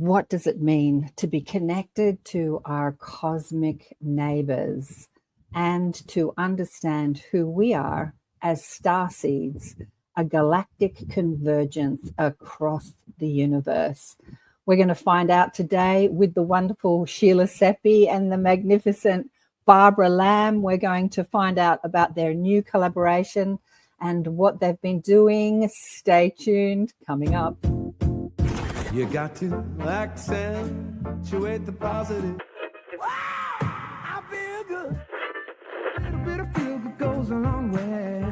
What does it mean to be connected to our cosmic neighbors and to understand who we are as starseeds, a galactic convergence across the universe? We're going to find out today with the wonderful Sheila Seppi and the magnificent Barbara Lamb. We're going to find out about their new collaboration and what they've been doing. Stay tuned. Coming up. You got to accentuate the positive. Wow, I feel good. A little bit of feel good goes a long way.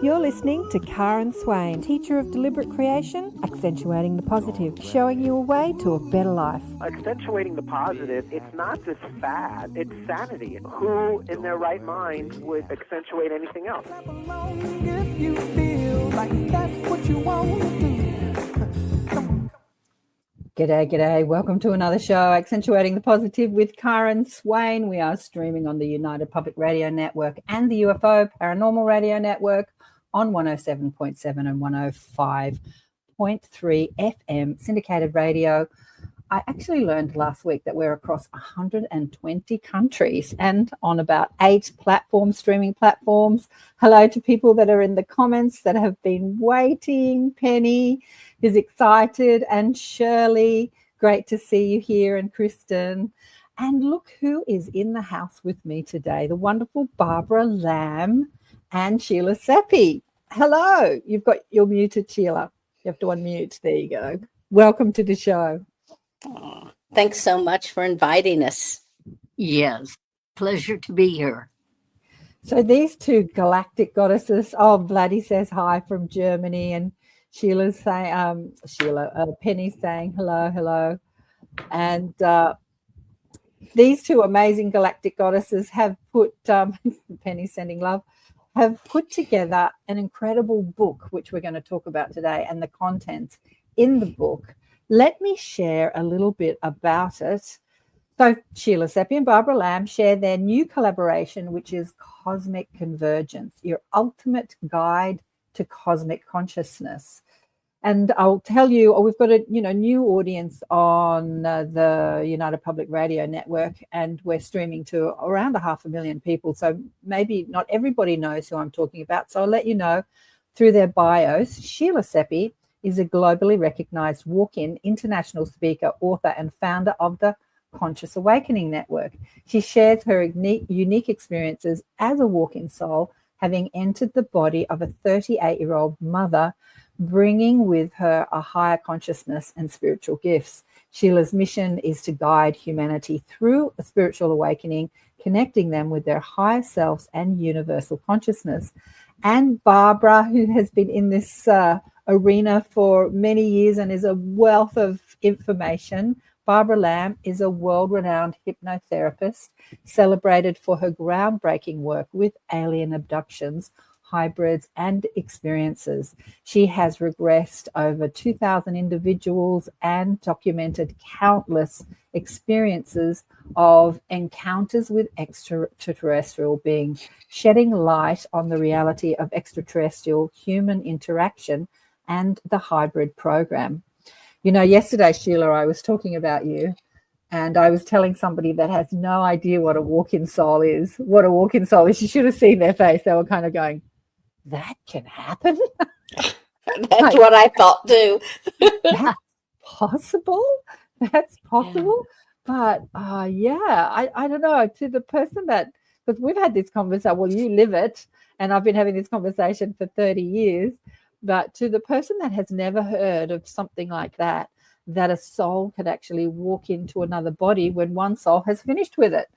You're listening to Karen Swain, teacher of deliberate creation, accentuating the positive, showing you a way to a better life. Accentuating the positive, it's not just fad, it's sanity. Who in their right mind would accentuate anything else? If you feel like that's what you want to do. G'day. Welcome to another show, Accentuating the Positive with Karen Swain. We are streaming on the United Public Radio Network and the UFO Paranormal Radio Network on 107.7 and 105.3 FM syndicated radio. I actually learned last week that we're across 120 countries and on about 8 streaming platforms. Hello to people that are in the comments that have been waiting. Penny is excited, and Shirley, great to see you here, and Kristen. And look who is in the house with me today, the wonderful Barbara Lamb and Sheila Seppi. Hello. You're muted, Sheila. You have to unmute. There you go. Welcome to the show. Oh, thanks so much for inviting us. Yes, pleasure to be here. So these two galactic goddesses, Vladdy says hi from Germany, and Sheila's saying, Penny's saying hello. And these two amazing galactic goddesses have put, Penny's sending love, have put together an incredible book, which we're going to talk about today, and the contents in the book. Let me share a little bit about it. So Sheila Seppi and Barbara Lamb share their new collaboration, which is Cosmic Convergence, your ultimate guide to cosmic consciousness. And I'll tell you, we've got a new audience on the United Public Radio Network, and we're streaming to around 500,000 people. So maybe not everybody knows who I'm talking about. So I'll let you know through their bios. Sheila Seppi is a globally recognized walk-in international speaker, author, and founder of the Conscious Awakening Network. She shares her unique experiences as a walk-in soul, having entered the body of a 38-year-old mother, bringing with her a higher consciousness and spiritual gifts. Sheila's mission is to guide humanity through a spiritual awakening, connecting them with their higher selves and universal consciousness. And Barbara, who has been in this arena for many years and is a wealth of information. Barbara Lamb is a world-renowned hypnotherapist, celebrated for her groundbreaking work with alien abductions, hybrids, and experiences. She has regressed over 2,000 individuals and documented countless experiences of encounters with extraterrestrial beings, shedding light on the reality of extraterrestrial human interaction and the hybrid program. Yesterday, Sheila, I was talking about you, and I was telling somebody that has no idea what a walk-in soul is. You should have seen their face. They were kind of going, that can happen? That's what I thought too. That's possible? But I don't know, to the person that, because we've had this conversation, well, you live it, and I've been having this conversation for 30 years, but to the person that has never heard of something like that a soul could actually walk into another body when one soul has finished with it.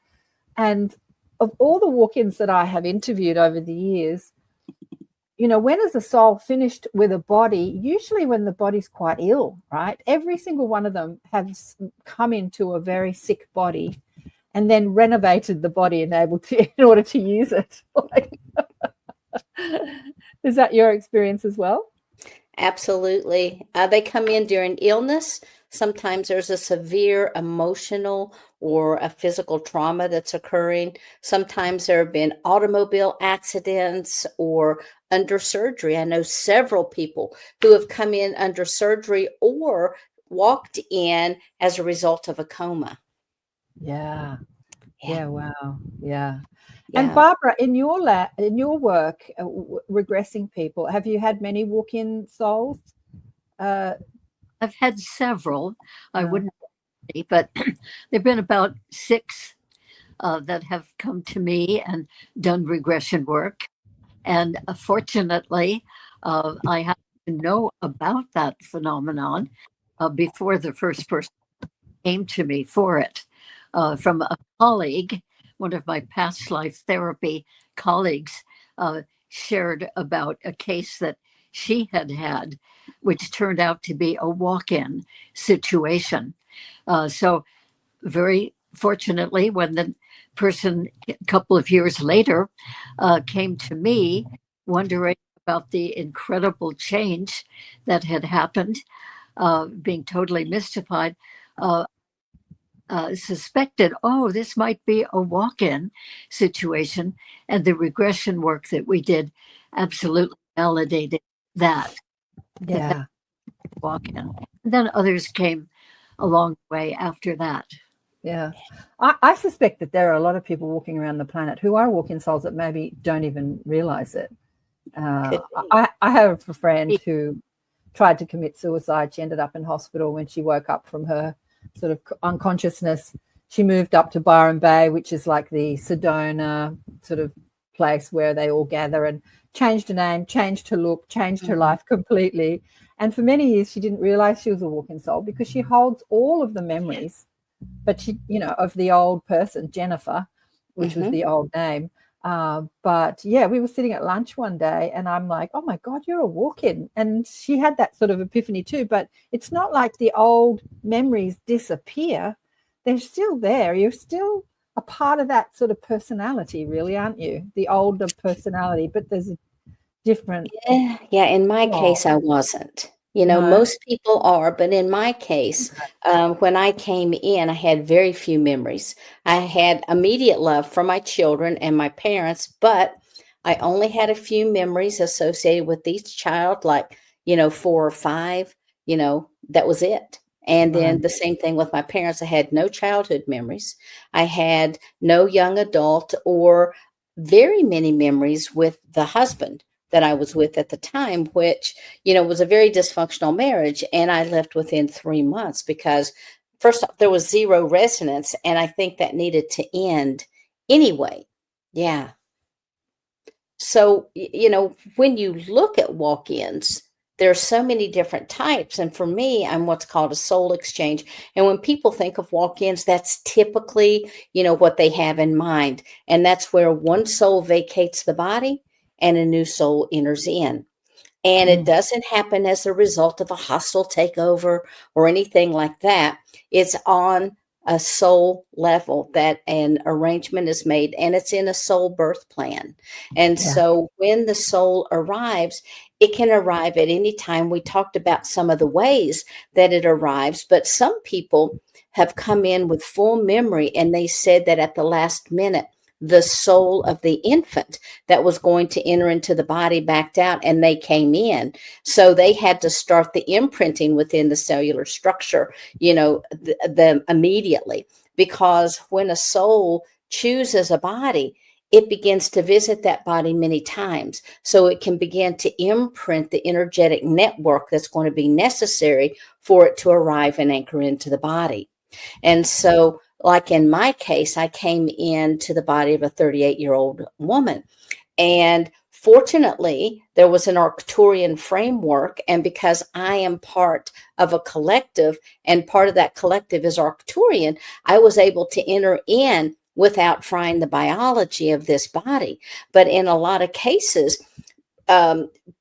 And of all the walk-ins that I have interviewed over the years, when is a soul finished with a body? Usually when the body's quite ill, right? Every single one of them has come into a very sick body and then renovated the body in order to use it. Is that your experience as well? Absolutely. They come in during illness. Sometimes there's a severe emotional or a physical trauma that's occurring. Sometimes there have been automobile accidents or under surgery. I know several people who have come in under surgery or walked in as a result of a coma. Yeah. Yeah. Yeah. Wow. Yeah. Yeah. And Barbara, in your work, regressing people, have you had many walk-in souls? I've had several. I Uh, wouldn't say, but there've been about 6 that have come to me and done regression work. And fortunately, I had to know about that phenomenon before the first person came to me for it. From a colleague, one of my past life therapy colleagues, shared about a case that she had had, which turned out to be a walk-in situation. So very fortunately, when the person a couple of years later came to me wondering about the incredible change that had happened, being totally mystified, uh, suspected, oh, this might be a walk-in situation. And the regression work that we did absolutely validated that yeah. walk-in. And then others came along the way after that. Yeah. I suspect that there are a lot of people walking around the planet who are walk-in souls that maybe don't even realize it. I have a friend who tried to commit suicide. She ended up in hospital. When she woke up from her sort of unconsciousness, she moved up to Byron Bay, which is like the Sedona sort of place where they all gather, and changed her name, changed her look, changed her life completely. And for many years, she didn't realize she was a walk-in soul because she holds all of the memories, but she, of the old person, Jennifer, which was the old name. But yeah, we were sitting at lunch one day and I'm like, oh my God, you're a walk-in. And she had that sort of epiphany too, but it's not like the old memories disappear. They're still there. You're still a part of that sort of personality, really, aren't you? The older personality, but there's a different. Yeah. In my case, I wasn't. No. Most people are, but in my case, when I came in, I had very few memories. I had immediate love for my children and my parents, but I only had a few memories associated with each child, like, 4 or 5, that was it. And then the same thing with my parents. I had no childhood memories. I had no young adult or very many memories with the husband that I was with at the time, which, was a very dysfunctional marriage. And I left within 3 months because first off, there was zero resonance. And I think that needed to end anyway. Yeah. So, when you look at walk-ins, there are so many different types. And for me, I'm what's called a soul exchange. And when people think of walk-ins, that's typically, what they have in mind. And that's where one soul vacates the body and a new soul enters in. And it doesn't happen as a result of a hostile takeover or anything like that. It's on a soul level that an arrangement is made, and it's in a soul birth plan. And so when the soul arrives, it can arrive at any time. We talked about some of the ways that it arrives, but some people have come in with full memory, and they said that at the last minute, the soul of the infant that was going to enter into the body backed out, and they came in. So they had to start the imprinting within the cellular structure, immediately, because when a soul chooses a body, it begins to visit that body many times. So it can begin to imprint the energetic network that's going to be necessary for it to arrive and anchor into the body. And so, like in my case, I came into the body of a 38-year-old woman. And fortunately, there was an Arcturian framework. And because I am part of a collective, and part of that collective is Arcturian, I was able to enter in without frying the biology of this body. But in a lot of cases,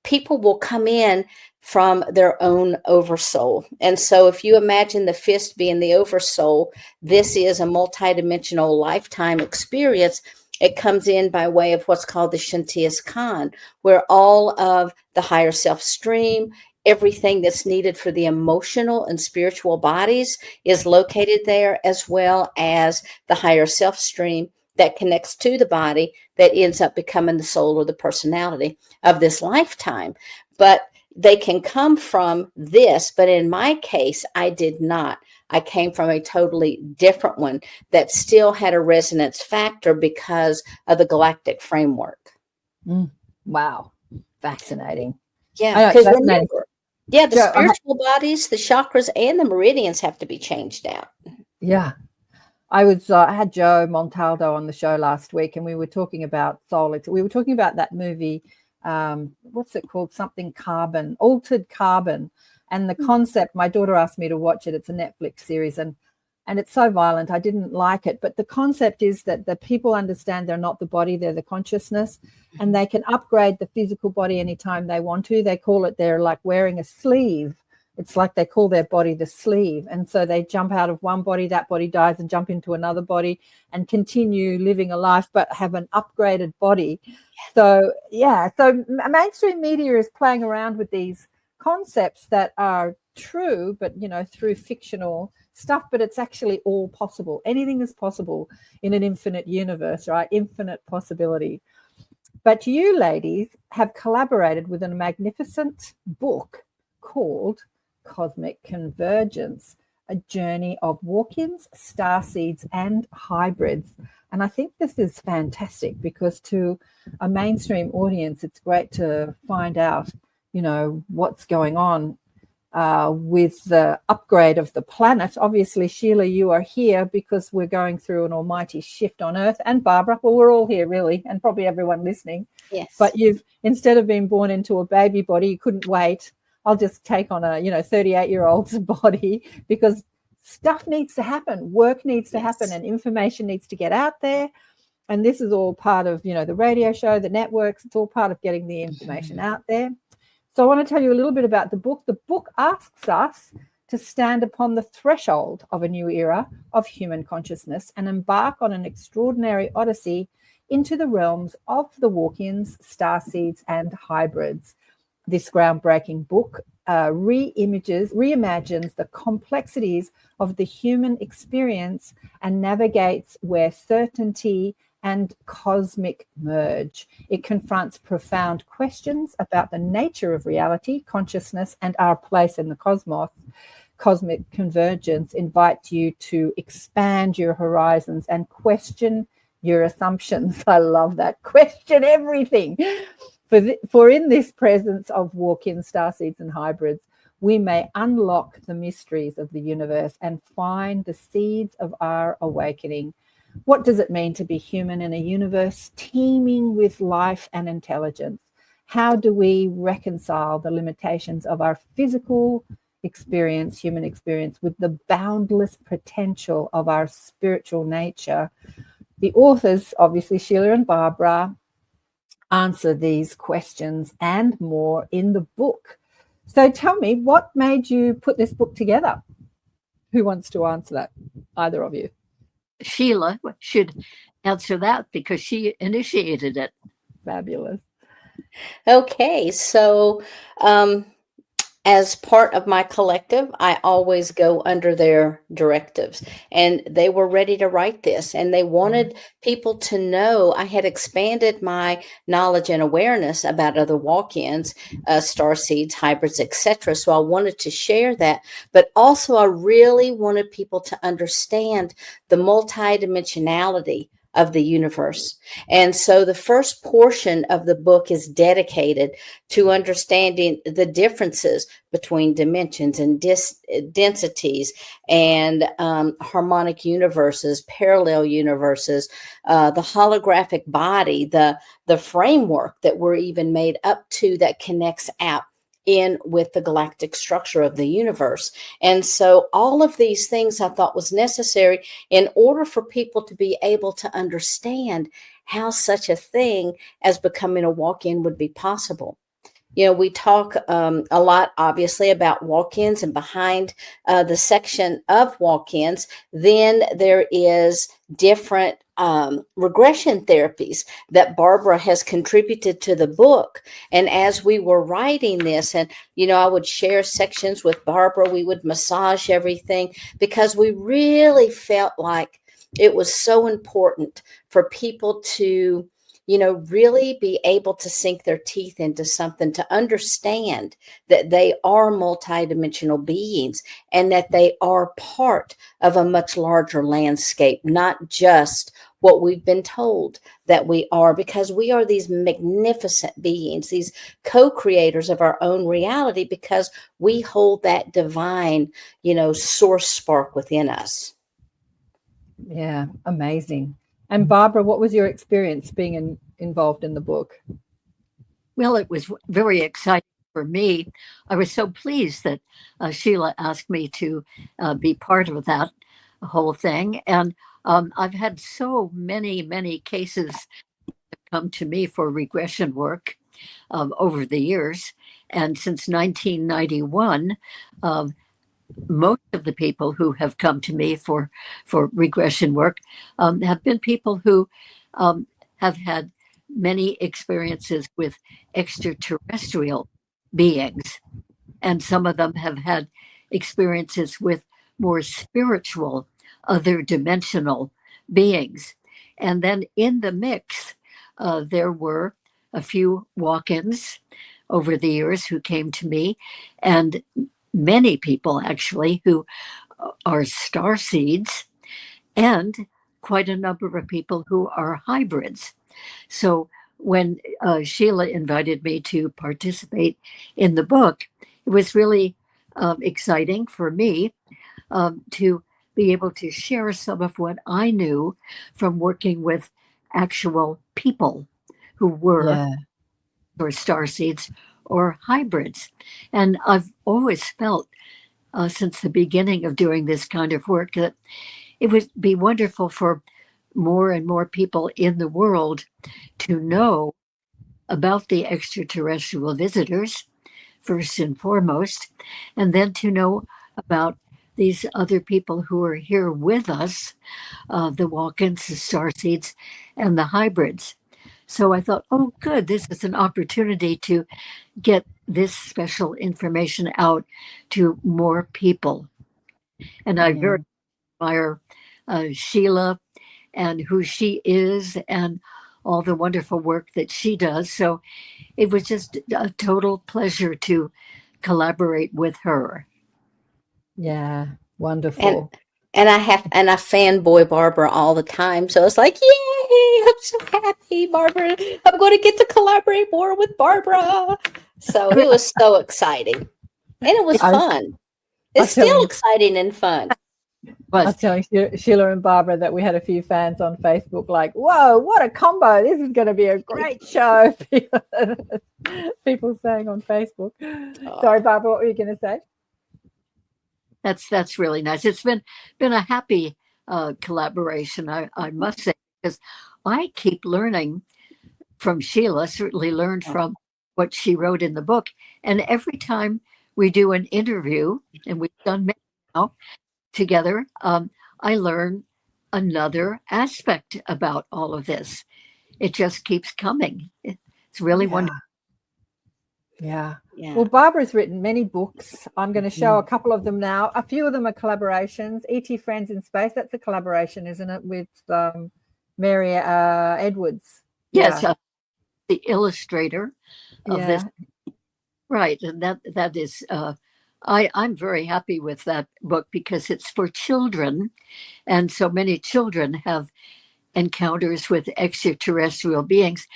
people will come in from their own oversoul. And so if you imagine the fist being the oversoul, this is a multidimensional lifetime experience. It comes in by way of what's called the Shantias Khan, where all of the higher self stream, everything that's needed for the emotional and spiritual bodies is located there, as well as the higher self stream that connects to the body that ends up becoming the soul or the personality of this lifetime. But they can come from this, but in my case, I did not. I came from a totally different one that still had a resonance factor because of the galactic framework. Wow. Fascinating. Yeah, I know, because fascinating. remember, yeah, the Joe, spiritual bodies, the chakras, and the meridians have to be changed out. yeah. I had Joe Montaldo on the show last week, and we were talking about soul. We were talking about that movie. What's it called? Something Carbon, Altered Carbon. And the concept, my daughter asked me to watch it. It's a Netflix series, and it's so violent. I didn't like it. But the concept is that the people understand they're not the body, they're the consciousness, and they can upgrade the physical body anytime they want to. They call it, they're like wearing a sleeve. It's like they call their body the sleeve. And so they jump out of one body, that body dies, and jump into another body and continue living a life, but have an upgraded body. So, yeah, so mainstream media is playing around with these concepts that are true, but, you know, through fictional stuff, but it's actually all possible. Anything is possible in an infinite universe, right? Infinite possibility. But you ladies have collaborated with a magnificent book called Cosmic Convergence, a journey of walk-ins, starseeds, and hybrids. And I think this is fantastic because to a mainstream audience, it's great to find out, you know, what's going on with the upgrade of the planet. Obviously, Sheila, you are here because we're going through an almighty shift on Earth, and Barbara, well, we're all here really, and probably everyone listening. Yes. But you've, instead of being born into a baby body, you couldn't wait. I'll just take on a, 38-year-old's body because stuff needs to happen, work needs to happen, and information needs to get out there. And this is all part of, the radio show, the networks. It's all part of getting the information out there. So I want to tell you a little bit about the book. The book asks us to stand upon the threshold of a new era of human consciousness and embark on an extraordinary odyssey into the realms of the walk-ins, starseeds, and hybrids. This groundbreaking book reimagines the complexities of the human experience and navigates where certainty and cosmic merge. It confronts profound questions about the nature of reality, consciousness, and our place in the cosmos. Cosmic Convergence invites you to expand your horizons and question your assumptions. I love that. Question everything. For in this presence of walk-in, starseeds, and hybrids, we may unlock the mysteries of the universe and find the seeds of our awakening. What does it mean to be human in a universe teeming with life and intelligence? How do we reconcile the limitations of our physical experience, human experience, with the boundless potential of our spiritual nature? The authors, obviously Sheila and Barbara, answer these questions and more in the book. So tell me, what made you put this book together? Who wants to answer that? Either of you. Sheila should answer that because she initiated it. Fabulous. Okay, so as part of my collective, I always go under their directives, and they were ready to write this, and they wanted people to know I had expanded my knowledge and awareness about other walk-ins, starseeds, hybrids, etc. So I wanted to share that, but also I really wanted people to understand the multidimensionality of the universe. And so the first portion of the book is dedicated to understanding the differences between dimensions and densities and harmonic universes, parallel universes, the holographic body, the framework that we're even made up to that connects out in with the galactic structure of the universe. And so all of these things I thought was necessary in order for people to be able to understand how such a thing as becoming a walk-in would be possible. We talk a lot, obviously, about walk-ins, and behind the section of walk-ins, then there is different regression therapies that Barbara has contributed to the book. And as we were writing this, and, I would share sections with Barbara, we would massage everything because we really felt like it was so important for people to really be able to sink their teeth into something, to understand that they are multidimensional beings and that they are part of a much larger landscape, not just what we've been told that we are, because we are these magnificent beings, these co-creators of our own reality, because we hold that divine, source spark within us. Yeah, amazing. And Barbara, what was your experience being involved in the book? Well, it was very exciting for me. I was so pleased that Sheila asked me to be part of that whole thing. And I've had so many cases come to me for regression work over the years. And since 1991, most of the people who have come to me for regression work have been people who have had many experiences with extraterrestrial beings. And some of them have had experiences with more spiritual, other dimensional beings. And then in the mix, there were a few walk-ins over the years who came to me, and many people actually who are starseeds, and quite a number of people who are hybrids. So when Sheila invited me to participate in the book, it was really exciting for me to be able to share some of what I knew from working with actual people who were or starseeds or hybrids. And I've always felt since the beginning of doing this kind of work that it would be wonderful for more and more people in the world to know about the extraterrestrial visitors, first and foremost, and then to know about these other people who are here with us, the walk-ins, the starseeds, and the hybrids. So I thought, oh, good, this is an opportunity to get this special information out to more people. And I very admire Sheila and who she is and all the wonderful work that she does. So it was just a total pleasure to collaborate with her. Yeah, wonderful. And I fanboy Barbara all the time. So it's like, yay, I'm so happy, Barbara. I'm going to get to collaborate more with Barbara. So it was so exciting. And it was fun. It's still exciting and fun. I was telling Sheila and Barbara that we had a few fans on Facebook like, whoa, what a combo. This is going to be a great show. People saying on Facebook. Sorry, Barbara, what were you going to say? That's really nice. It's been a happy collaboration, I must say, because I keep learning from Sheila, certainly learned from what she wrote in the book. And every time we do an interview, and we've done many now together, I learn another aspect about all of this. It just keeps coming. It's really wonderful. Yeah. Well, Barbara's written many books. I'm going to show a couple of them now. A few of them are collaborations. E.T. Friends in Space, that's a collaboration, isn't it, with Mary Edwards? Yes, the illustrator of this. Right, and that is, I'm very happy with that book because it's for children, and so many children have encounters with extraterrestrial beings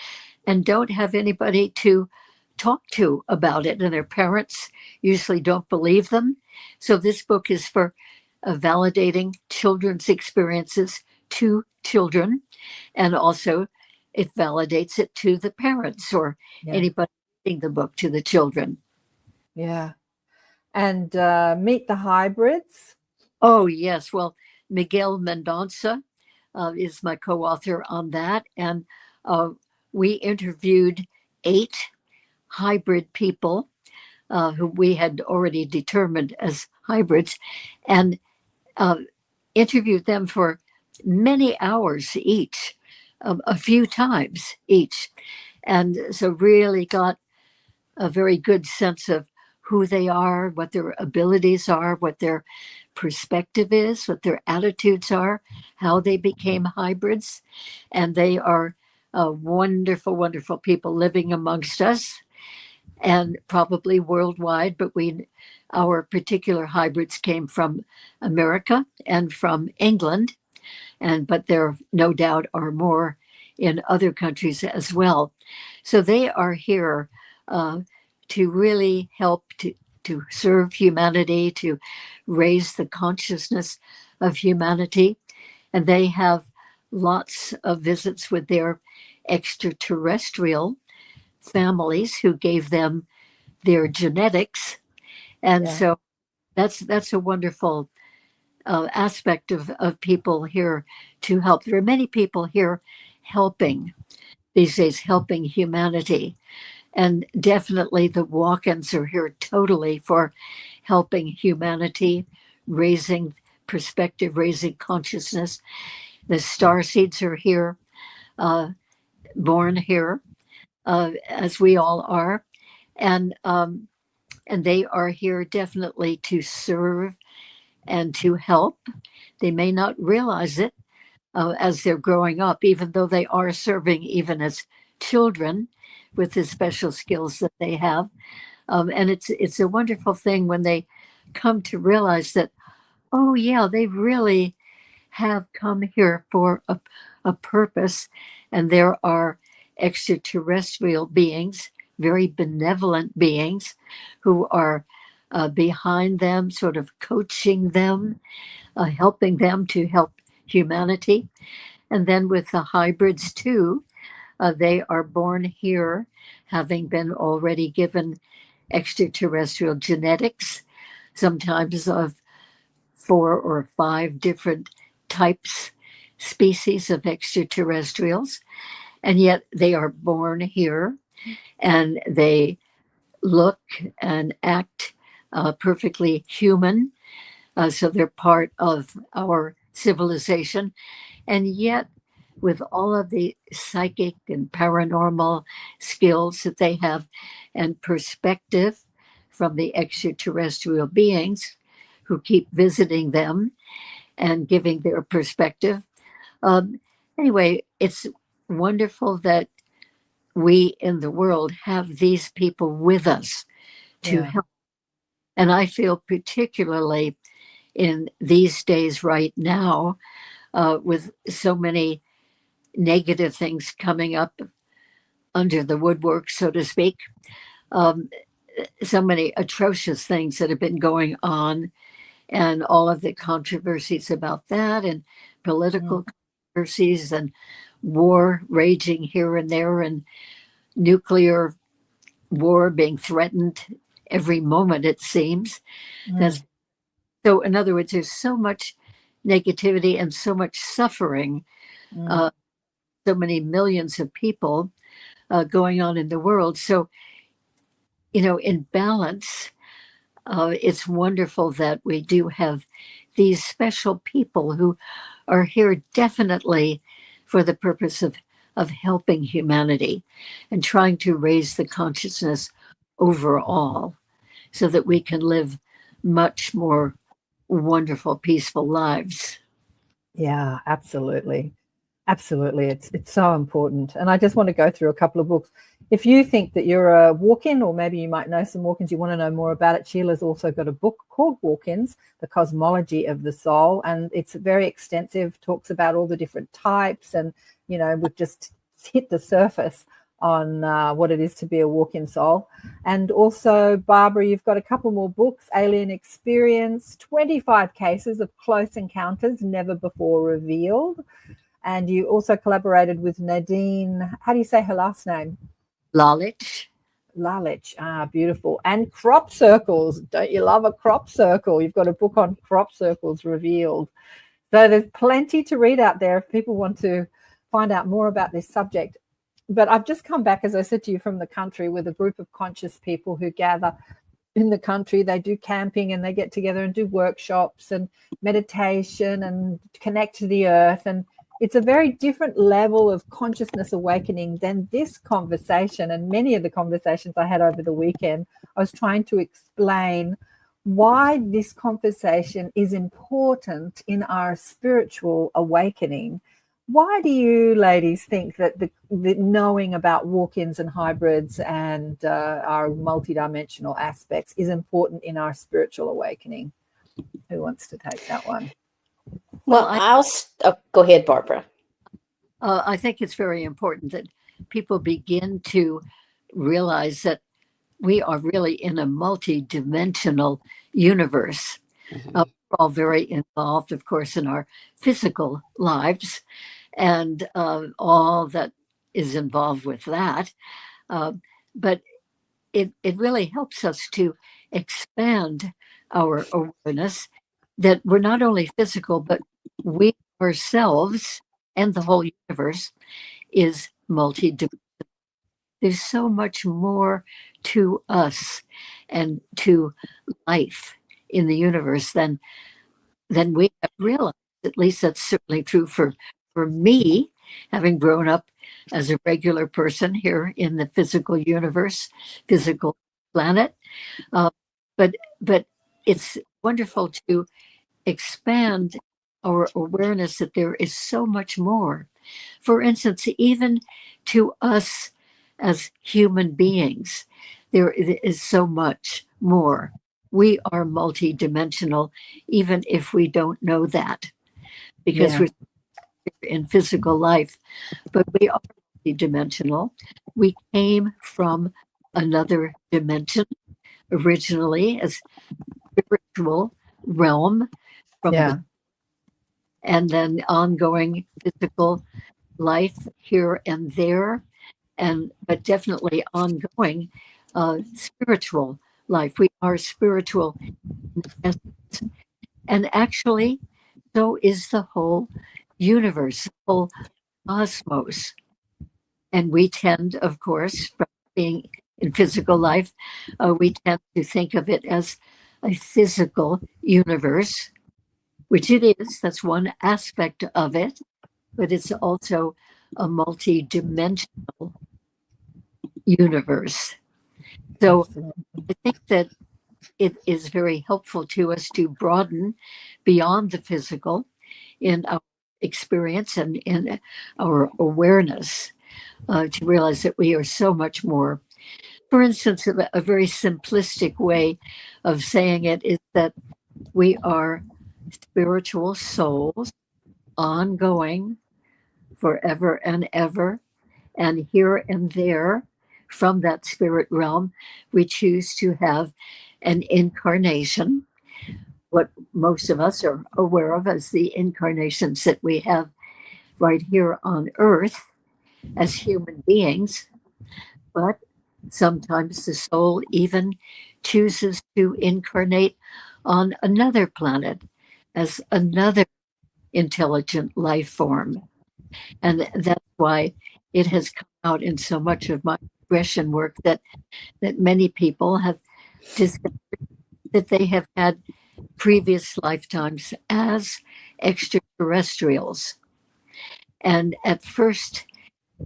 and don't have anybody to talk to about it, and their parents usually don't believe them. So this book is for validating children's experiences to children, and also it validates it to the parents or anybody reading the book to the children. Yeah. And Meet the Hybrids. Oh, yes. Well, Miguel Mendonça is my co-author on that. And we interviewed 8 hybrid people who we had already determined as hybrids, and interviewed them for many hours each, a few times each. And so really got a very good sense of who they are, what their abilities are, what their perspective is, what their attitudes are, how they became hybrids. And they are wonderful, wonderful people living amongst us, and probably worldwide, but our particular hybrids came from America and from England, but there no doubt are more in other countries as well. So they are here to really help to serve humanity, to raise the consciousness of humanity. And they have lots of visits with their extraterrestrial families who gave them their genetics. And so that's a wonderful aspect of people here to help. There are many people here helping these days, helping humanity. And definitely the walk-ins are here totally for helping humanity, raising perspective, raising consciousness. The starseeds are here, born here, as we all are. And they are here definitely to serve and to help. They may not realize it as they're growing up, even though they are serving even as children with the special skills that they have. And it's a wonderful thing when they come to realize that, oh yeah, they really have come here for a purpose. And there are extraterrestrial beings, very benevolent beings, who are behind them, sort of coaching them, helping them to help humanity. And then with the hybrids too, they are born here, having been already given extraterrestrial genetics, sometimes of 4 or 5 different types, species of extraterrestrials. And yet they are born here, and they look and act perfectly human. So they're part of our civilization. And yet, with all of the psychic and paranormal skills that they have and perspective from the extraterrestrial beings who keep visiting them and giving their perspective. Anyway, it's wonderful that we in the world have these people with us to help. And I feel particularly in these days right now, with so many negative things coming up under the woodwork, so to speak, so many atrocious things that have been going on, and all of the controversies about that, and political controversies, and war raging here and there, and nuclear war being threatened every moment, it seems. So in other words, there's so much negativity and so much suffering, so many millions of people going on in the world. So, in balance, it's wonderful that we do have these special people who are here definitely for the purpose of helping humanity and trying to raise the consciousness overall so that we can live much more wonderful, peaceful lives. Yeah, absolutely. Absolutely. It's so important. And I just want to go through a couple of books. If you think that you're a walk-in, or maybe you might know some walk-ins, you want to know more about it, Sheila's also got a book called Walk-ins, The Cosmology of the Soul. And it's very extensive, talks about all the different types. And, we've just hit the surface on what it is to be a walk-in soul. And also, Barbara, you've got a couple more books, Alien Experience, 25 Cases of Close Encounters Never Before Revealed. And you also collaborated with Nadine. How do you say her last name? Lalich. Beautiful. And crop circles. Don't you love a crop circle? You've got a book on crop circles revealed. So there's plenty to read out there if people want to find out more about this subject. But I've just come back, as I said to you, from the country with a group of conscious people who gather in the country. They do camping and they get together and do workshops and meditation and connect to the earth. And it's a very different level of consciousness awakening than this conversation. And many of the conversations I had over the weekend, I was trying to explain why this conversation is important in our spiritual awakening, Why do you ladies think that the knowing about walk-ins and hybrids and our multidimensional aspects is important in our spiritual awakening? Who wants to take that one? Well, go ahead, Barbara. I think it's very important that people begin to realize that we are really in a multi-dimensional universe. We're all very involved, of course, in our physical lives and all that is involved with that. But it really helps us to expand our awareness that we're not only physical, but we ourselves and the whole universe is multi-dimensional. There's so much more to us and to life in the universe than we have realized. At least that's certainly true for me, having grown up as a regular person here in the physical universe, physical planet. But it's wonderful to expand our awareness that there is so much more. For instance, even to us as human beings, there is so much more. We are multidimensional, even if we don't know that, because we're in physical life, but we are multidimensional. We came from another dimension originally as spiritual realm from and then ongoing physical life here and there, but definitely ongoing spiritual life. We are spiritual essence. And actually, so is the whole universe, the whole cosmos. And we tend, of course, from being in physical life, we tend to think of it as a physical universe, which it is. That's one aspect of it, but it's also a multi-dimensional universe. So I think that it is very helpful to us to broaden beyond the physical in our experience and in our awareness, to realize that we are so much more. For instance, a very simplistic way of saying it is that we are spiritual souls, ongoing forever and ever, and here and there from that spirit realm, we choose to have an incarnation, what most of us are aware of as the incarnations that we have right here on Earth as human beings. But sometimes the soul even chooses to incarnate on another planet as another intelligent life form. And that's why it has come out in so much of my regression work that many people have discovered that they have had previous lifetimes as extraterrestrials. And at first,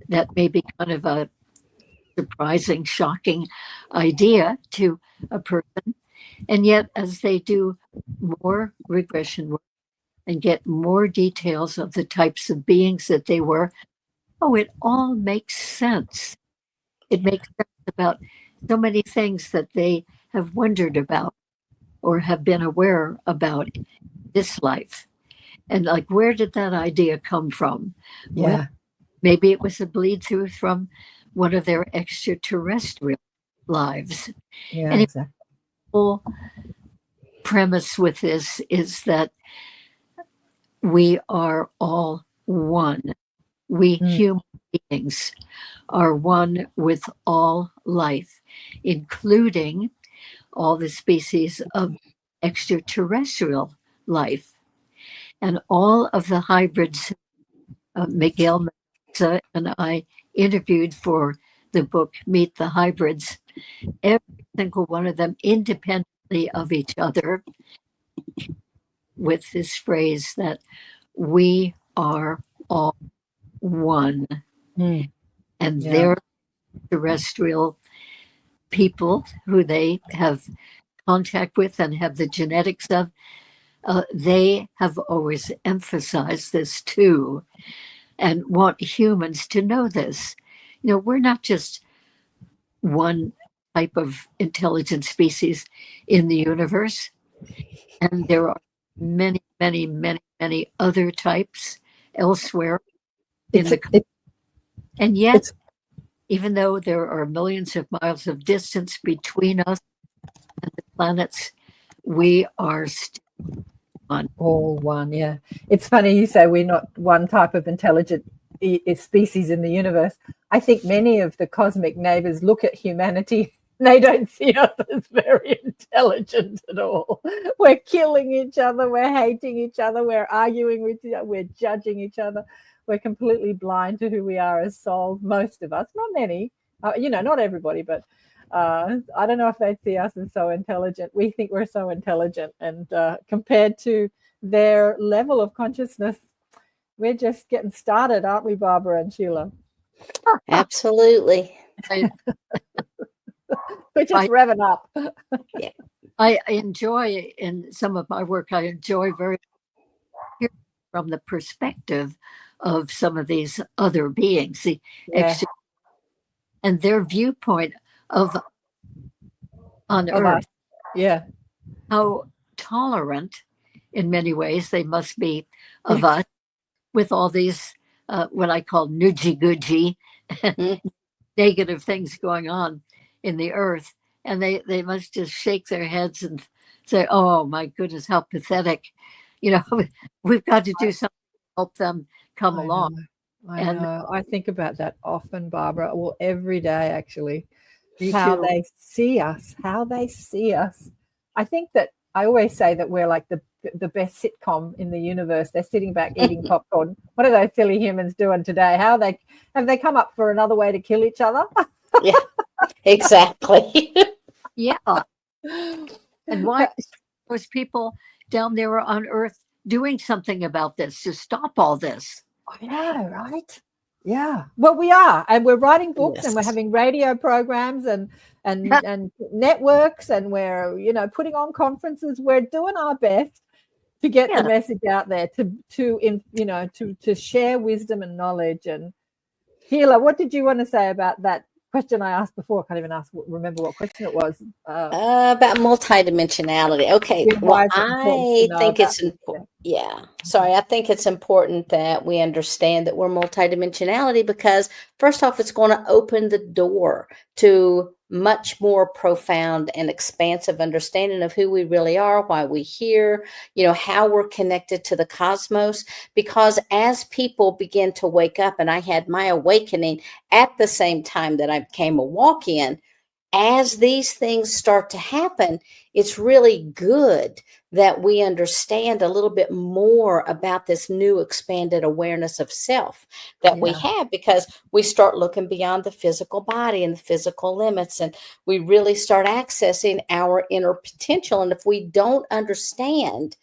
that may be kind of a surprising, shocking idea to a person. And yet, as they do more regression work and get more details of the types of beings that they were, it all makes sense. It makes sense about so many things that they have wondered about or have been aware about this life. And like, where did that idea come from? Well, maybe it was a bleed through from one of their extraterrestrial lives. And Exactly. the whole premise with this is that we are all one. We human beings are one with all life, including all the species of extraterrestrial life. And all of the hybrids, Miguel Mendoza and I interviewed for the book Meet the Hybrids, every single one of them independently of each other, with this phrase that we are all one. And they're terrestrial people who they have contact with and have the genetics of, they have always emphasized this too, and want humans to know this. We're not just one type of intelligent species in the universe, and there are many, many, many, many other types elsewhere in It's the it, and yet, it's even though there are millions of miles of distance between us and the planets, we are still one. all one. Yeah, it's funny you say we're not one type of intelligent species in the universe. I think many of the cosmic neighbors look at humanity. They don't see us as very intelligent at all. We're killing each other. We're hating each other. We're arguing with each other. We're judging each other. We're completely blind to who we are as souls. Most of us, not many, not everybody, but I don't know if they see us as so intelligent. We think we're so intelligent, and compared to their level of consciousness, we're just getting started, aren't we, Barbara and Sheila? Absolutely. We're just revving up. I enjoy, in some of my work, I enjoy very from the perspective of some of these other beings, and their viewpoint of on Earth. Yeah. How tolerant, in many ways, they must be of us, with all these what I call nudgy-gudgy negative things going on in the earth. And they must just shake their heads and say, oh, my goodness, how pathetic. We've got to do something to help them come along. I know. I think about that often, Barbara. Well, every day, actually. Me how too. they see us. I think that I always say that we're like the best sitcom in the universe. They're sitting back eating popcorn. What are those silly humans doing today? Have they come up for another way to kill each other? Yeah, exactly. Yeah. And why was people down there on Earth doing something about this to stop all this? I know, right? Yeah. Well, we are, and we're writing books, and we're having radio programs and networks, and we're putting on conferences. We're doing our best to get the message out there, to share wisdom and knowledge. And Sheila, what did you want to say about that question I asked before? I can't even remember what question it was. About multidimensionality. Okay. Well, I think it's important. Yeah. Sorry. I think it's important that we understand that we're multidimensionality, because first off, it's going to open the door to much more profound and expansive understanding of who we really are, why we're here, how we're connected to the cosmos. Because as people begin to wake up, and I had my awakening at the same time that I became a walk-in, as these things start to happen, it's really good that we understand a little bit more about this new expanded awareness of self that we have, because we start looking beyond the physical body and the physical limits, and we really start accessing our inner potential. And if we don't understand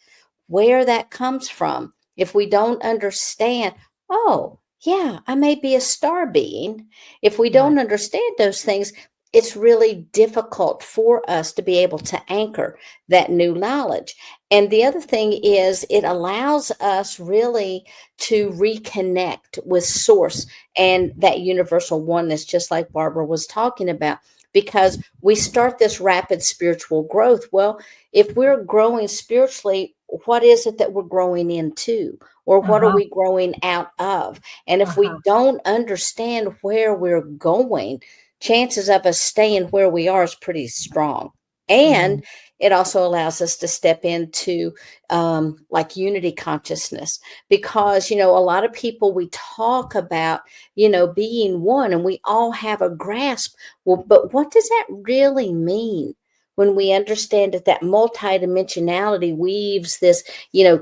where that comes from, if we don't understand, oh, yeah, I may be a star being, if we don't understand those things, it's really difficult for us to be able to anchor that new knowledge. And the other thing is, it allows us really to reconnect with source and that universal oneness, just like Barbara was talking about, because we start this rapid spiritual growth. Well, if we're growing spiritually, what is it that we're growing into? Or what are we growing out of? And if we don't understand where we're going, chances of us staying where we are is pretty strong. And it also allows us to step into like unity consciousness, because, a lot of people, we talk about, being one, and we all have a grasp. Well, but what does that really mean? When we understand that multidimensionality weaves this,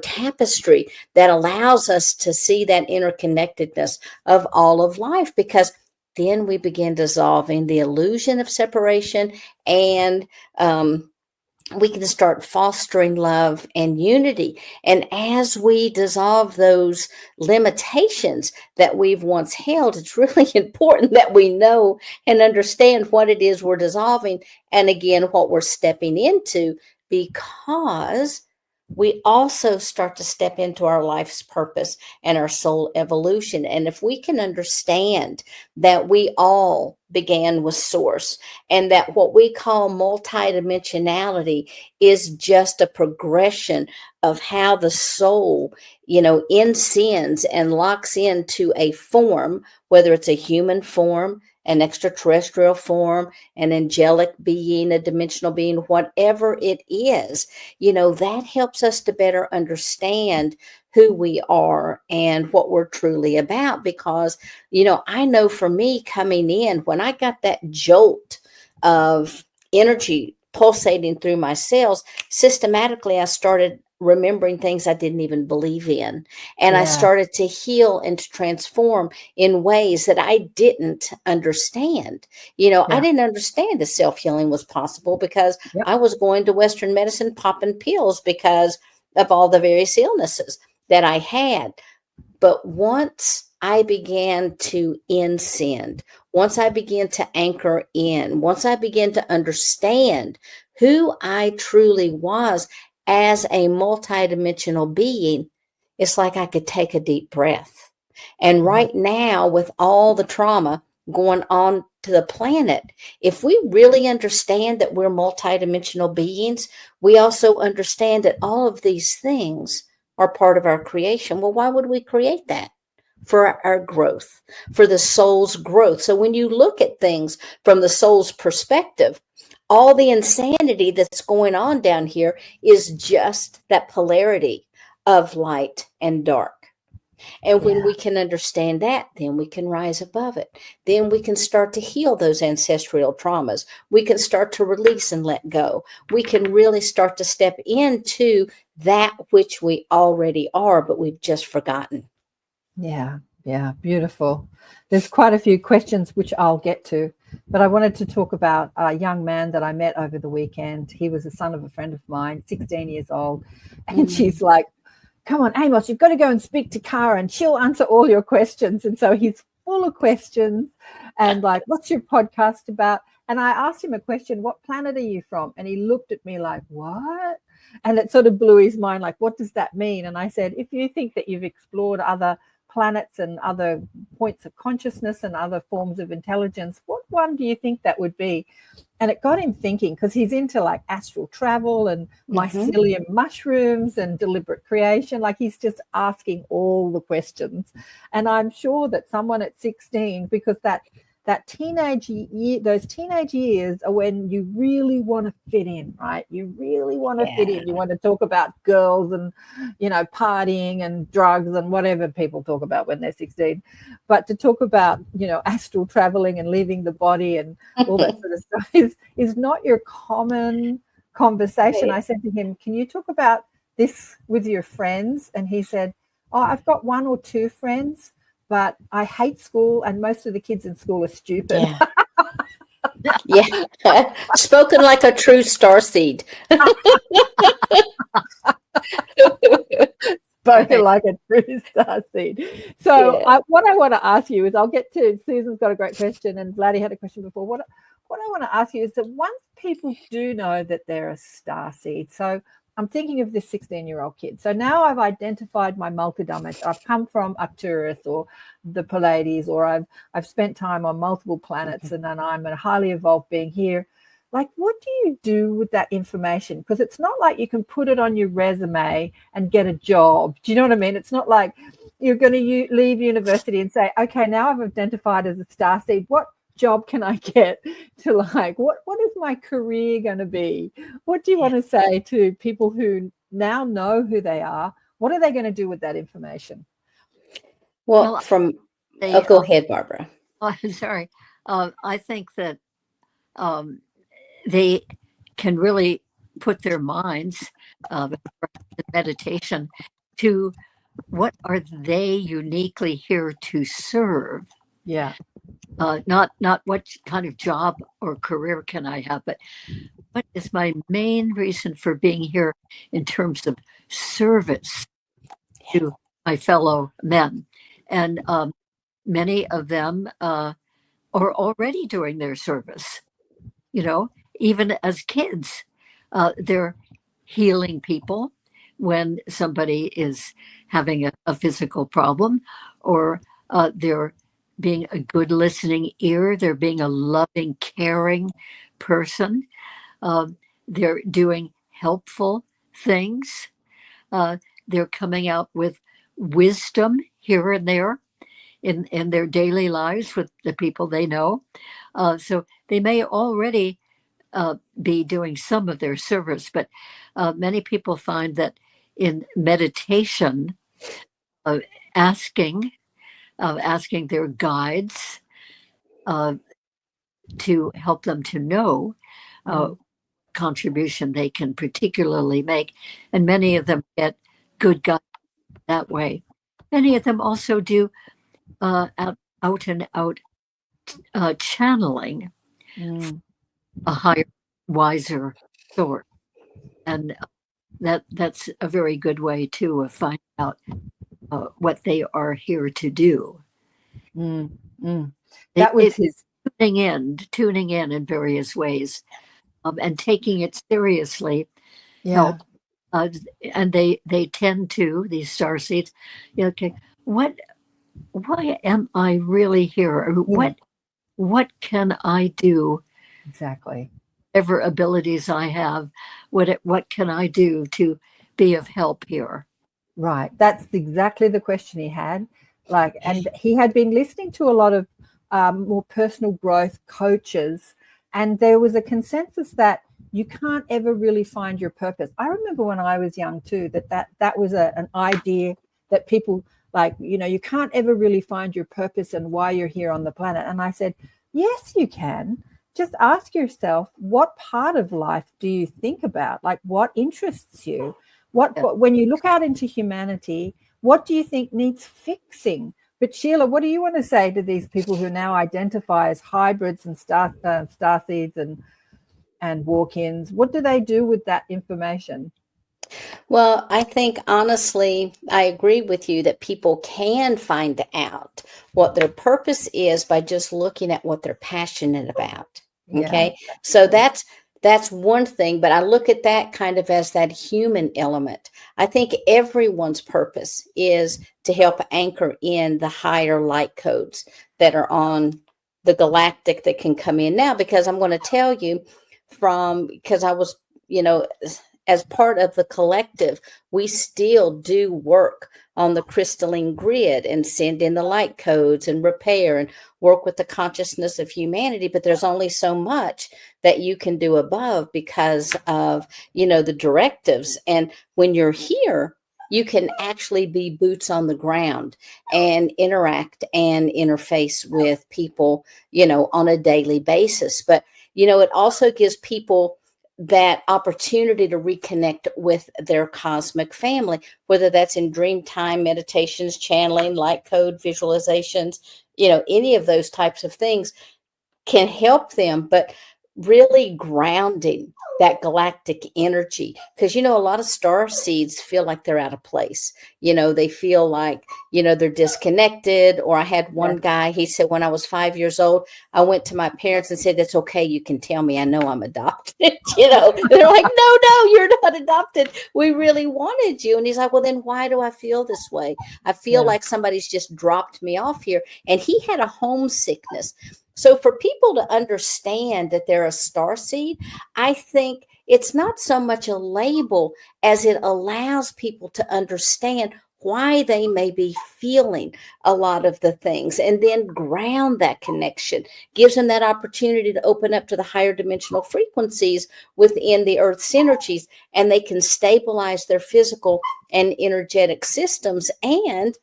tapestry that allows us to see that interconnectedness of all of life, because then we begin dissolving the illusion of separation, and we can start fostering love and unity. And as we dissolve those limitations that we've once held, it's really important that we know and understand what it is we're dissolving, and again, what we're stepping into, because we also start to step into our life's purpose and our soul evolution. And if we can understand that we all began with source, and that what we call multidimensionality is just a progression of how the soul, insends and locks into a form, whether it's a human form, an extraterrestrial form, an angelic being, a dimensional being, whatever it is, that helps us to better understand who we are and what we're truly about. Because, I know for me coming in, when I got that jolt of energy pulsating through my cells, systematically I started remembering things I didn't even believe in. And I Yeah. started to heal and to transform in ways that I didn't understand. I didn't understand that self-healing was possible because Yep. I was going to Western medicine popping pills because of all the various illnesses that I had. But once I began to ascend, once I began to anchor in, once I began to understand who I truly was as a multidimensional being, it's like I could take a deep breath. And right now, with all the trauma going on to the planet, if we really understand that we're multidimensional beings, we also understand that all of these things are part of our creation. Well, why would we create that? For our growth, for the soul's growth. So when you look at things from the soul's perspective, all the insanity that's going on down here is just that polarity of light and dark. And when we can understand that, then we can rise above it. Then we can start to heal those ancestral traumas. We can start to release and let go. We can really start to step into that which we already are, but we've just forgotten. Yeah, beautiful. There's quite a few questions which I'll get to, but I wanted to talk about a young man that I met over the weekend. He was the son of a friend of mine, 16 years old, and she's like, come on, Amos, you've got to go and speak to Cara and she'll answer all your questions. And so he's full of questions and like, what's your podcast about? And I asked him a question, what planet are you from? And he looked at me like, what? And it sort of blew his mind, like, what does that mean? And I said, if you think that you've explored other planets and other points of consciousness and other forms of intelligence, what one do you think that would be? And it got him thinking, because he's into like astral travel and mycelium mushrooms and deliberate creation. Like he's just asking all the questions. And I'm sure that someone at 16, because that teenage year, those teenage years are when you really want to fit in, right? You really want to fit in. You want to talk about girls and, partying and drugs and whatever people talk about when they're 16. But to talk about, astral traveling and leaving the body and all that sort of stuff is not your common conversation. I said to him, can you talk about this with your friends? And he said, oh, I've got one or two friends, but I hate school and most of the kids in school are stupid. Yeah. Spoken like a true starseed. Spoken like a true starseed. So what I want to ask you is, I'll get to, Susan's got a great question and Vladdy had a question before. What I want to ask you is that once people do know that they're a starseed, so I'm thinking of this 16-year-old kid. So now I've identified my multidimension. I've come from Arcturus or the Pleiades, or I've spent time on multiple planets, and then I'm a highly evolved being here. Like, what do you do with that information? Because it's not like you can put it on your resume and get a job. Do you know what I mean? It's not like you're going to leave university and say, okay, now I've identified as a starseed. What job can I get to, like, what is my career going to be? What do you want to say to people who now know who they are? What are they going to do with that information? Well, go ahead, Barbara. Oh, sorry. I think that they can really put their minds meditation to what are they uniquely here to serve. Yeah. Not what kind of job or career can I have, but what is my main reason for being here in terms of service to my fellow men. And many of them are already doing their service, even as kids. They're healing people. when somebody is having a physical problem, or they're being a good listening ear, they're being a loving, caring person, uh, they're doing helpful things, uh, they're coming out with wisdom here and there in their daily lives with the people they know. So they may already be doing some of their service, but many people find that in meditation, uh, asking asking their guides uh, to help them to know contribution they can particularly make, and many of them get good guidance that way. Many of them also do out and out channeling a higher, wiser source, and that's a very good way too of finding out what they are here to do. That was his tuning in various ways, and taking it seriously. Help. And they tend to, these starseeds, okay, why am I really here? Or what can I do? Exactly. Whatever abilities I have, what can I do to be of help here? Right. That's exactly the question he had. And he had been listening to a lot of more personal growth coaches, and there was a consensus that you can't ever really find your purpose. I remember when I was young too, that was an idea that people you can't ever really find your purpose and why you're here on the planet. And I said, yes, you can. Just ask yourself, what part of life do you think about? Like, what interests you? When you look out into humanity, what do you think needs fixing? But Sheila, what do you want to say to these people who now identify as hybrids and starseeds and walk-ins? What do they do with that information? Well, I think honestly, I agree with you that people can find out what their purpose is by just looking at what they're passionate about. Okay. Yeah. So that's one thing, but I look at that kind of as that human element. I think everyone's purpose is to help anchor in the higher light codes that are on the galactic that can come in now, because I'm going to tell you because I was, as part of the collective, we still do work on the crystalline grid and send in the light codes and repair and work with the consciousness of humanity. But there's only so much that you can do above because of, the directives. And when you're here, you can actually be boots on the ground and interact and interface with people, on a daily basis. But, it also gives people that opportunity to reconnect with their cosmic family, whether that's in dream time, meditations, channeling, light code, visualizations, any of those types of things can help them, but really grounding that galactic energy. Because, a lot of star seeds feel like they're out of place. They feel like, they're disconnected. Or I had one guy, he said, when I was 5 years old, I went to my parents and said, "That's okay. You can tell me. I know I'm adopted." They're like, no, you're not adopted. We really wanted you. And he's like, well, then why do I feel this way? I feel like somebody's just dropped me off here. And he had a homesickness. So for people to understand that they're a starseed, I think it's not so much a label as it allows people to understand why they may be feeling a lot of the things, and then ground that connection, gives them that opportunity to open up to the higher dimensional frequencies within the Earth's energies, and they can stabilize their physical and energetic systems. And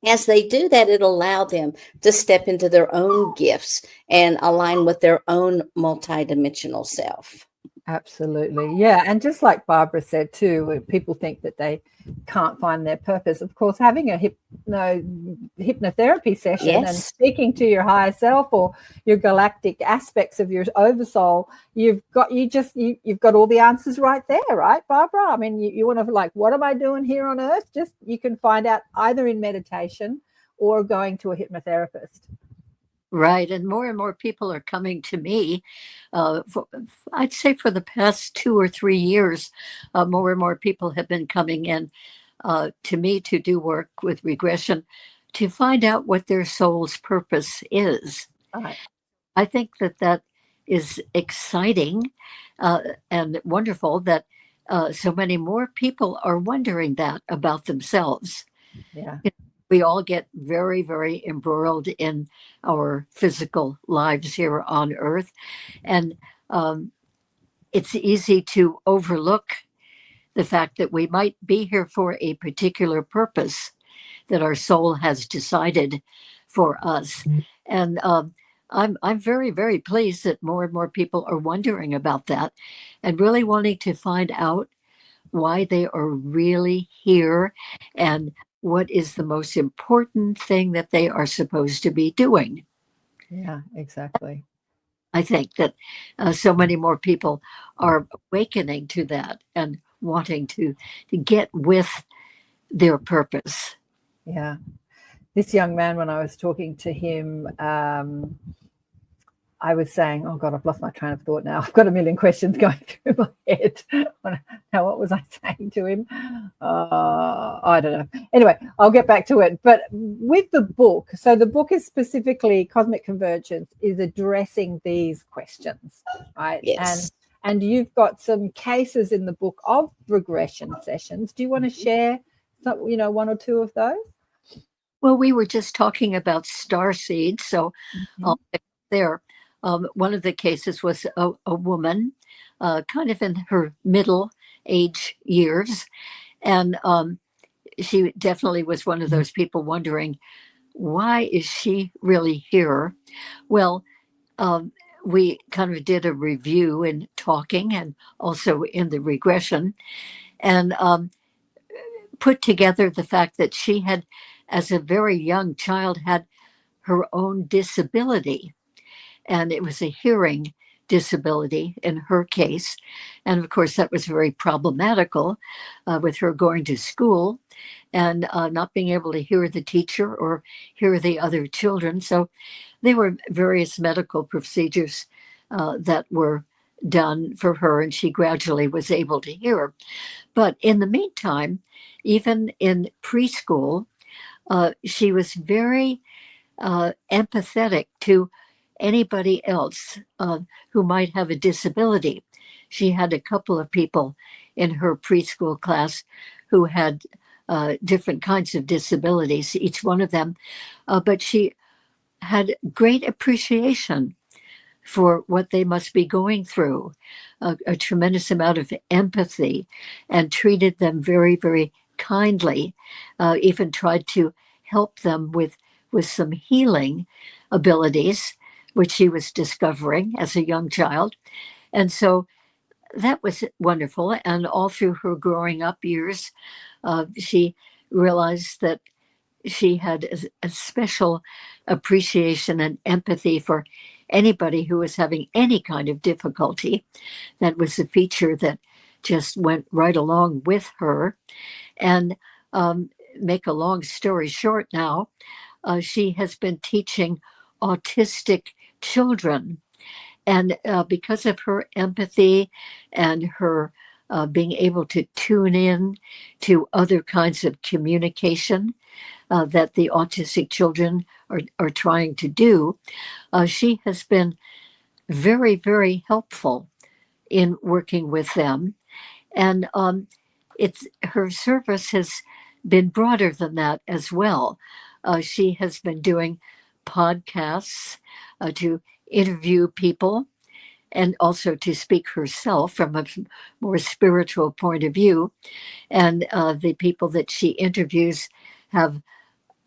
as they do that, it allows them to step into their own gifts and align with their own multidimensional self. Absolutely. Yeah. And just like Barbara said too, people think that they can't find their purpose. Of course, having a hypnotherapy session and speaking to your higher self or your galactic aspects of your oversoul, you've got all the answers right there, right, Barbara? I mean, you want to what am I doing here on Earth? Just you can find out either in meditation or going to a hypnotherapist. Right. And more people are coming to me. I'd say for the past 2 or 3 years, more and more people have been coming in to me to do work with regression to find out what their soul's purpose is. Right. I think that is exciting and wonderful that so many more people are wondering that about themselves. Yeah. We all get very, very embroiled in our physical lives here on Earth. And it's easy to overlook the fact that we might be here for a particular purpose that our soul has decided for us. And I'm very, very pleased that more and more people are wondering about that and really wanting to find out why they are really here and what is the most important thing that they are supposed to be doing. Yeah, exactly. I think that so many more people are awakening to that and wanting to get with their purpose. Yeah. This young man, when I was talking to him, I was saying, oh God, I've lost my train of thought now. I've got a million questions going through my head. Now, what was I saying to him? I don't know. Anyway, I'll get back to it. But with the book, so the book is specifically Cosmic Convergence is addressing these questions, right? Yes. And you've got some cases in the book of regression sessions. Do you want to share, one or two of those? Well, we were just talking about starseeds, so I'll pick there. One of the cases was a woman, kind of in her middle age years, and she definitely was one of those people wondering, why is she really here? Well, we kind of did a review in talking and also in the regression, and put together the fact that she had, as a very young child, had her own disability. And it was a hearing disability in her case. And of course, that was very problematical with her going to school and not being able to hear the teacher or hear the other children. So there were various medical procedures that were done for her, and she gradually was able to hear. But in the meantime, even in preschool, she was very empathetic to anybody else who might have a disability. She had a couple of people in her preschool class who had different kinds of disabilities, each one of them, but she had great appreciation for what they must be going through, a tremendous amount of empathy, and treated them very, very kindly, even tried to help them with some healing abilities, which she was discovering as a young child. And so that was wonderful. And all through her growing up years, she realized that she had a special appreciation and empathy for anybody who was having any kind of difficulty. That was a feature that just went right along with her. And make a long story short now, she has been teaching autistic children. And because of her empathy and her being able to tune in to other kinds of communication that the autistic children are trying to do, she has been very, very helpful in working with them. And her service has been broader than that as well. She has been doing podcasts to interview people and also to speak herself from a more spiritual point of view. And the people that she interviews have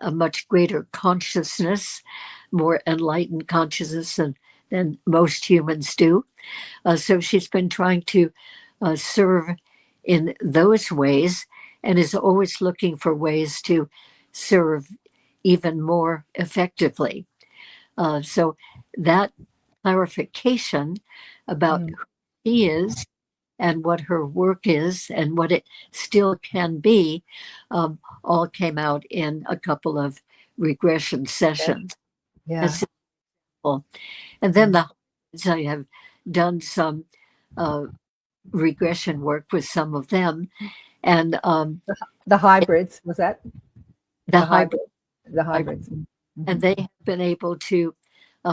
a much greater consciousness, more enlightened consciousness than most humans do. So she's been trying to serve in those ways and is always looking for ways to serve even more effectively. So that clarification about who she is and what her work is and what it still can be all came out in a couple of regression sessions. Yeah. And then I have done some regression work with some of them, and The hybrids, was that? the hybrid, The hybrids. and they have been able to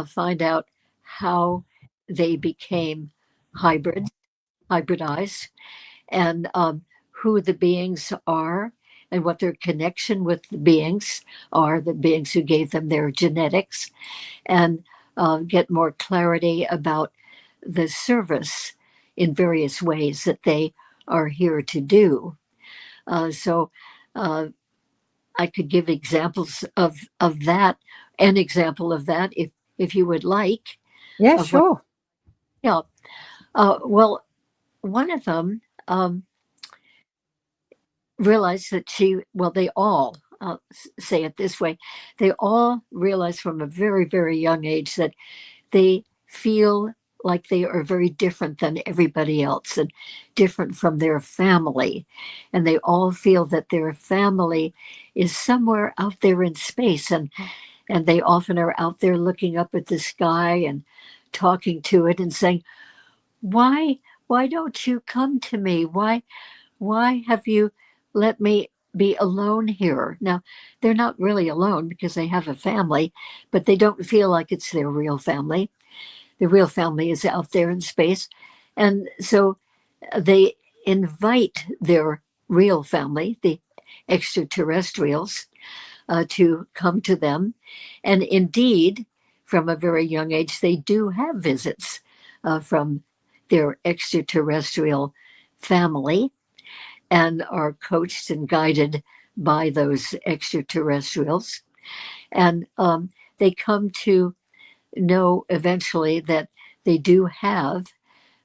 find out how they became hybridized, and who the beings are, and what their connection with the beings are, the beings who gave them their genetics, and get more clarity about the service in various ways that they are here to do. So I could give examples of that, an example of that, if you would like. Yeah, Of sure. Yeah. Well, one of them realized that they all, say it this way, they all realize from a very, very young age that they feel like they are very different than everybody else and different from their family. And they all feel that their family is somewhere out there in space. And they often are out there looking up at the sky and talking to it and saying, why don't you come to me? Why have you let me be alone here? Now, they're not really alone because they have a family, but they don't feel like it's their real family. The real family is out there in space. And so they invite their real family, the extraterrestrials, to come to them. And indeed, from a very young age, they do have visits from their extraterrestrial family, and are coached and guided by those extraterrestrials. And they come to know eventually that they do have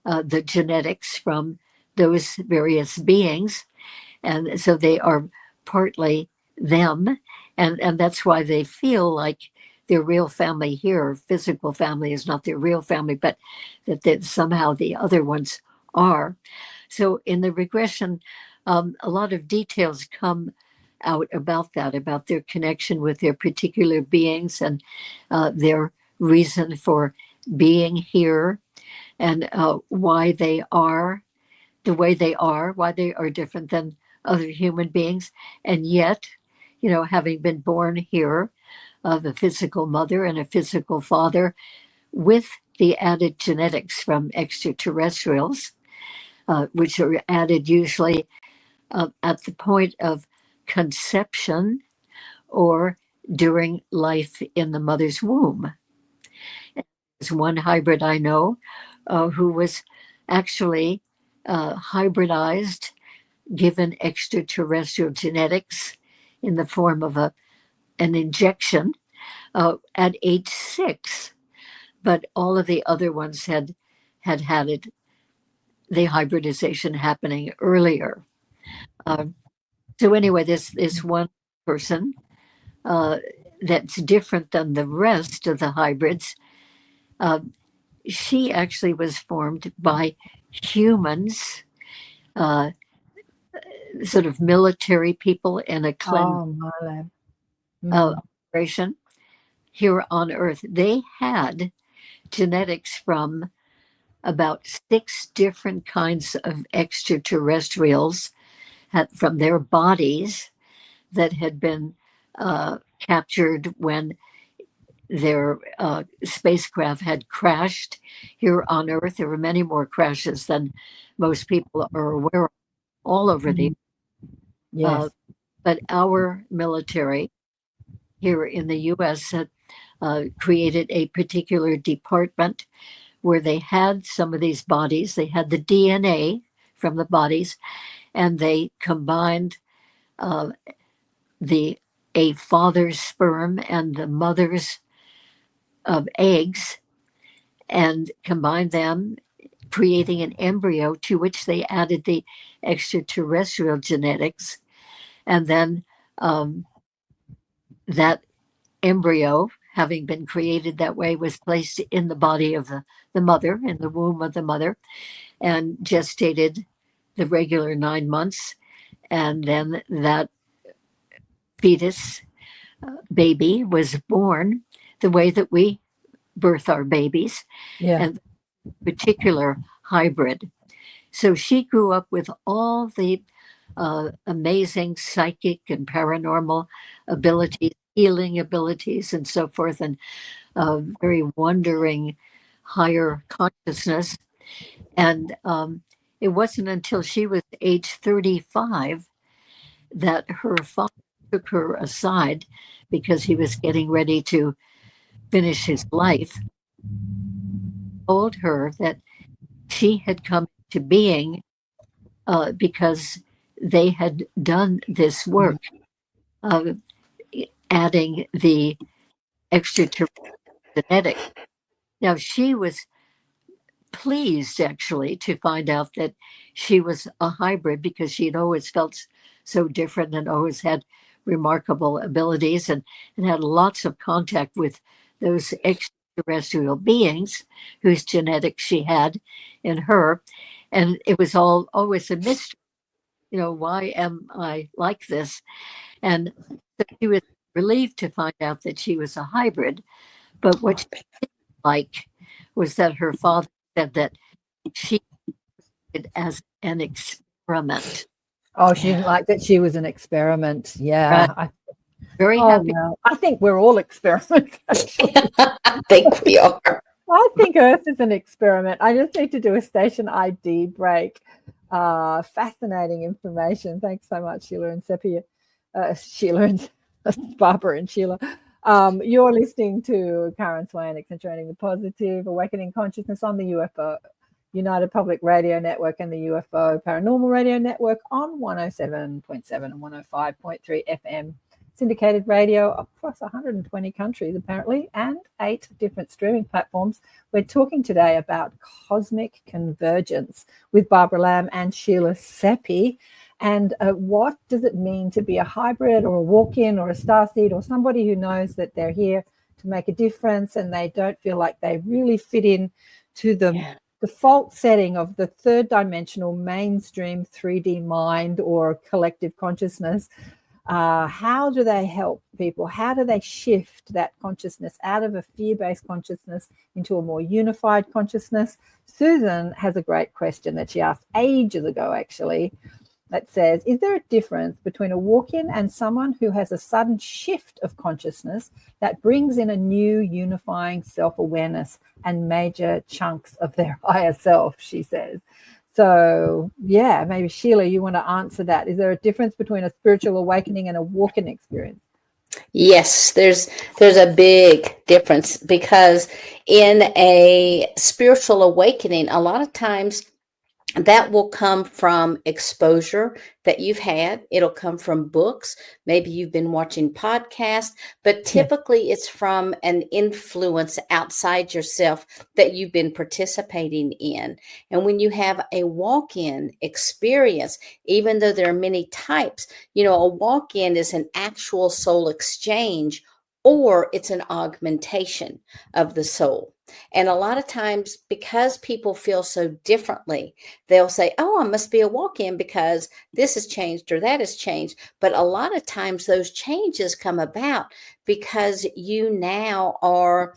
the genetics from those various beings. And so they are partly them. And that's why they feel like their real family here, physical family, is not their real family, but that somehow the other ones are. So in the regression, a lot of details come out about that, about their connection with their particular beings and their reason for being here, and why they are the way they are, why they are different than other human beings. And yet, having been born here of a physical mother and a physical father, with the added genetics from extraterrestrials, which are added usually at the point of conception or during life in the mother's womb. There's one hybrid I know who was actually hybridized, given extraterrestrial genetics in the form of an injection at age 6. But all of the other ones had it, the hybridization happening earlier. So anyway, this one person that's different than the rest of the hybrids, she actually was formed by humans, sort of military people in a cleanse operation here on Earth. They had genetics from about 6 different kinds of extraterrestrials from their bodies that had been captured when their spacecraft had crashed here on Earth. There were many more crashes than most people are aware of all over the Yes. but our military here in the U.S. had created a particular department where they had some of these bodies. They had the DNA from the bodies, and they combined a father's sperm and the mother's of eggs, and combined them, creating an embryo to which they added the extraterrestrial genetics. And then that embryo, having been created that way, was placed in the body of the mother, in the womb of the mother, and gestated the regular 9 months. And then that fetus baby was born the way that we birth our babies, Yeah. and particular hybrid. So she grew up with all the amazing psychic and paranormal abilities, healing abilities, and so forth, and very wondering higher consciousness. And it wasn't until she was age 35 that her father took her aside because he was getting ready to finish his life, told her that she had come to being because they had done this work of adding the extraterrestrial genetic. Now, she was pleased actually to find out that she was a hybrid because she had always felt so different and always had remarkable abilities and had lots of contact with those extraterrestrial beings whose genetics she had in her. And it was all always a mystery. Why am I like this? And so she was relieved to find out that she was a hybrid. But what she didn't like was that her father said that she did as an experiment. Oh, she didn't like that she was an experiment. Yeah. Right. Very Oh, happy. no. I think we're all experiments, actually. I think we are. I think Earth is an experiment. I just need to do a station ID break. Fascinating information. Thanks so much, Sheila and Seppi. Sheila and Barbara and Sheila. You're listening to Karen Swain, Accentuating the Positive, Awakening Consciousness on the UFO, United Public Radio Network and the UFO Paranormal Radio Network on 107.7 and 105.3 FM. Syndicated radio across 120 countries, apparently, and 8 different streaming platforms. We're talking today about cosmic convergence with Barbara Lamb and Sheila Seppi. And what does it mean to be a hybrid or a walk-in or a starseed or somebody who knows that they're here to make a difference and they don't feel like they really fit in to the default setting of the third dimensional mainstream 3D mind or collective consciousness? How do they help people? How do they shift that consciousness out of a fear-based consciousness into a more unified consciousness? Susan has a great question that she asked ages ago, actually, that says, is there a difference between a walk-in and someone who has a sudden shift of consciousness that brings in a new unifying self-awareness and major chunks of their higher self, she says. So, yeah, maybe Sheila, you want to answer that. Is there a difference between a spiritual awakening and a walk-in experience? Yes, there's a big difference, because in a spiritual awakening, a lot of times that will come from exposure that you've had. It'll come from books. Maybe you've been watching podcasts, but typically it's from an influence outside yourself that you've been participating in. And when you have a walk-in experience, even though there are many types, a walk-in is an actual soul exchange, or it's an augmentation of the soul. And a lot of times, because people feel so differently, they'll say, oh, I must be a walk-in because this has changed or that has changed. But a lot of times those changes come about because you now are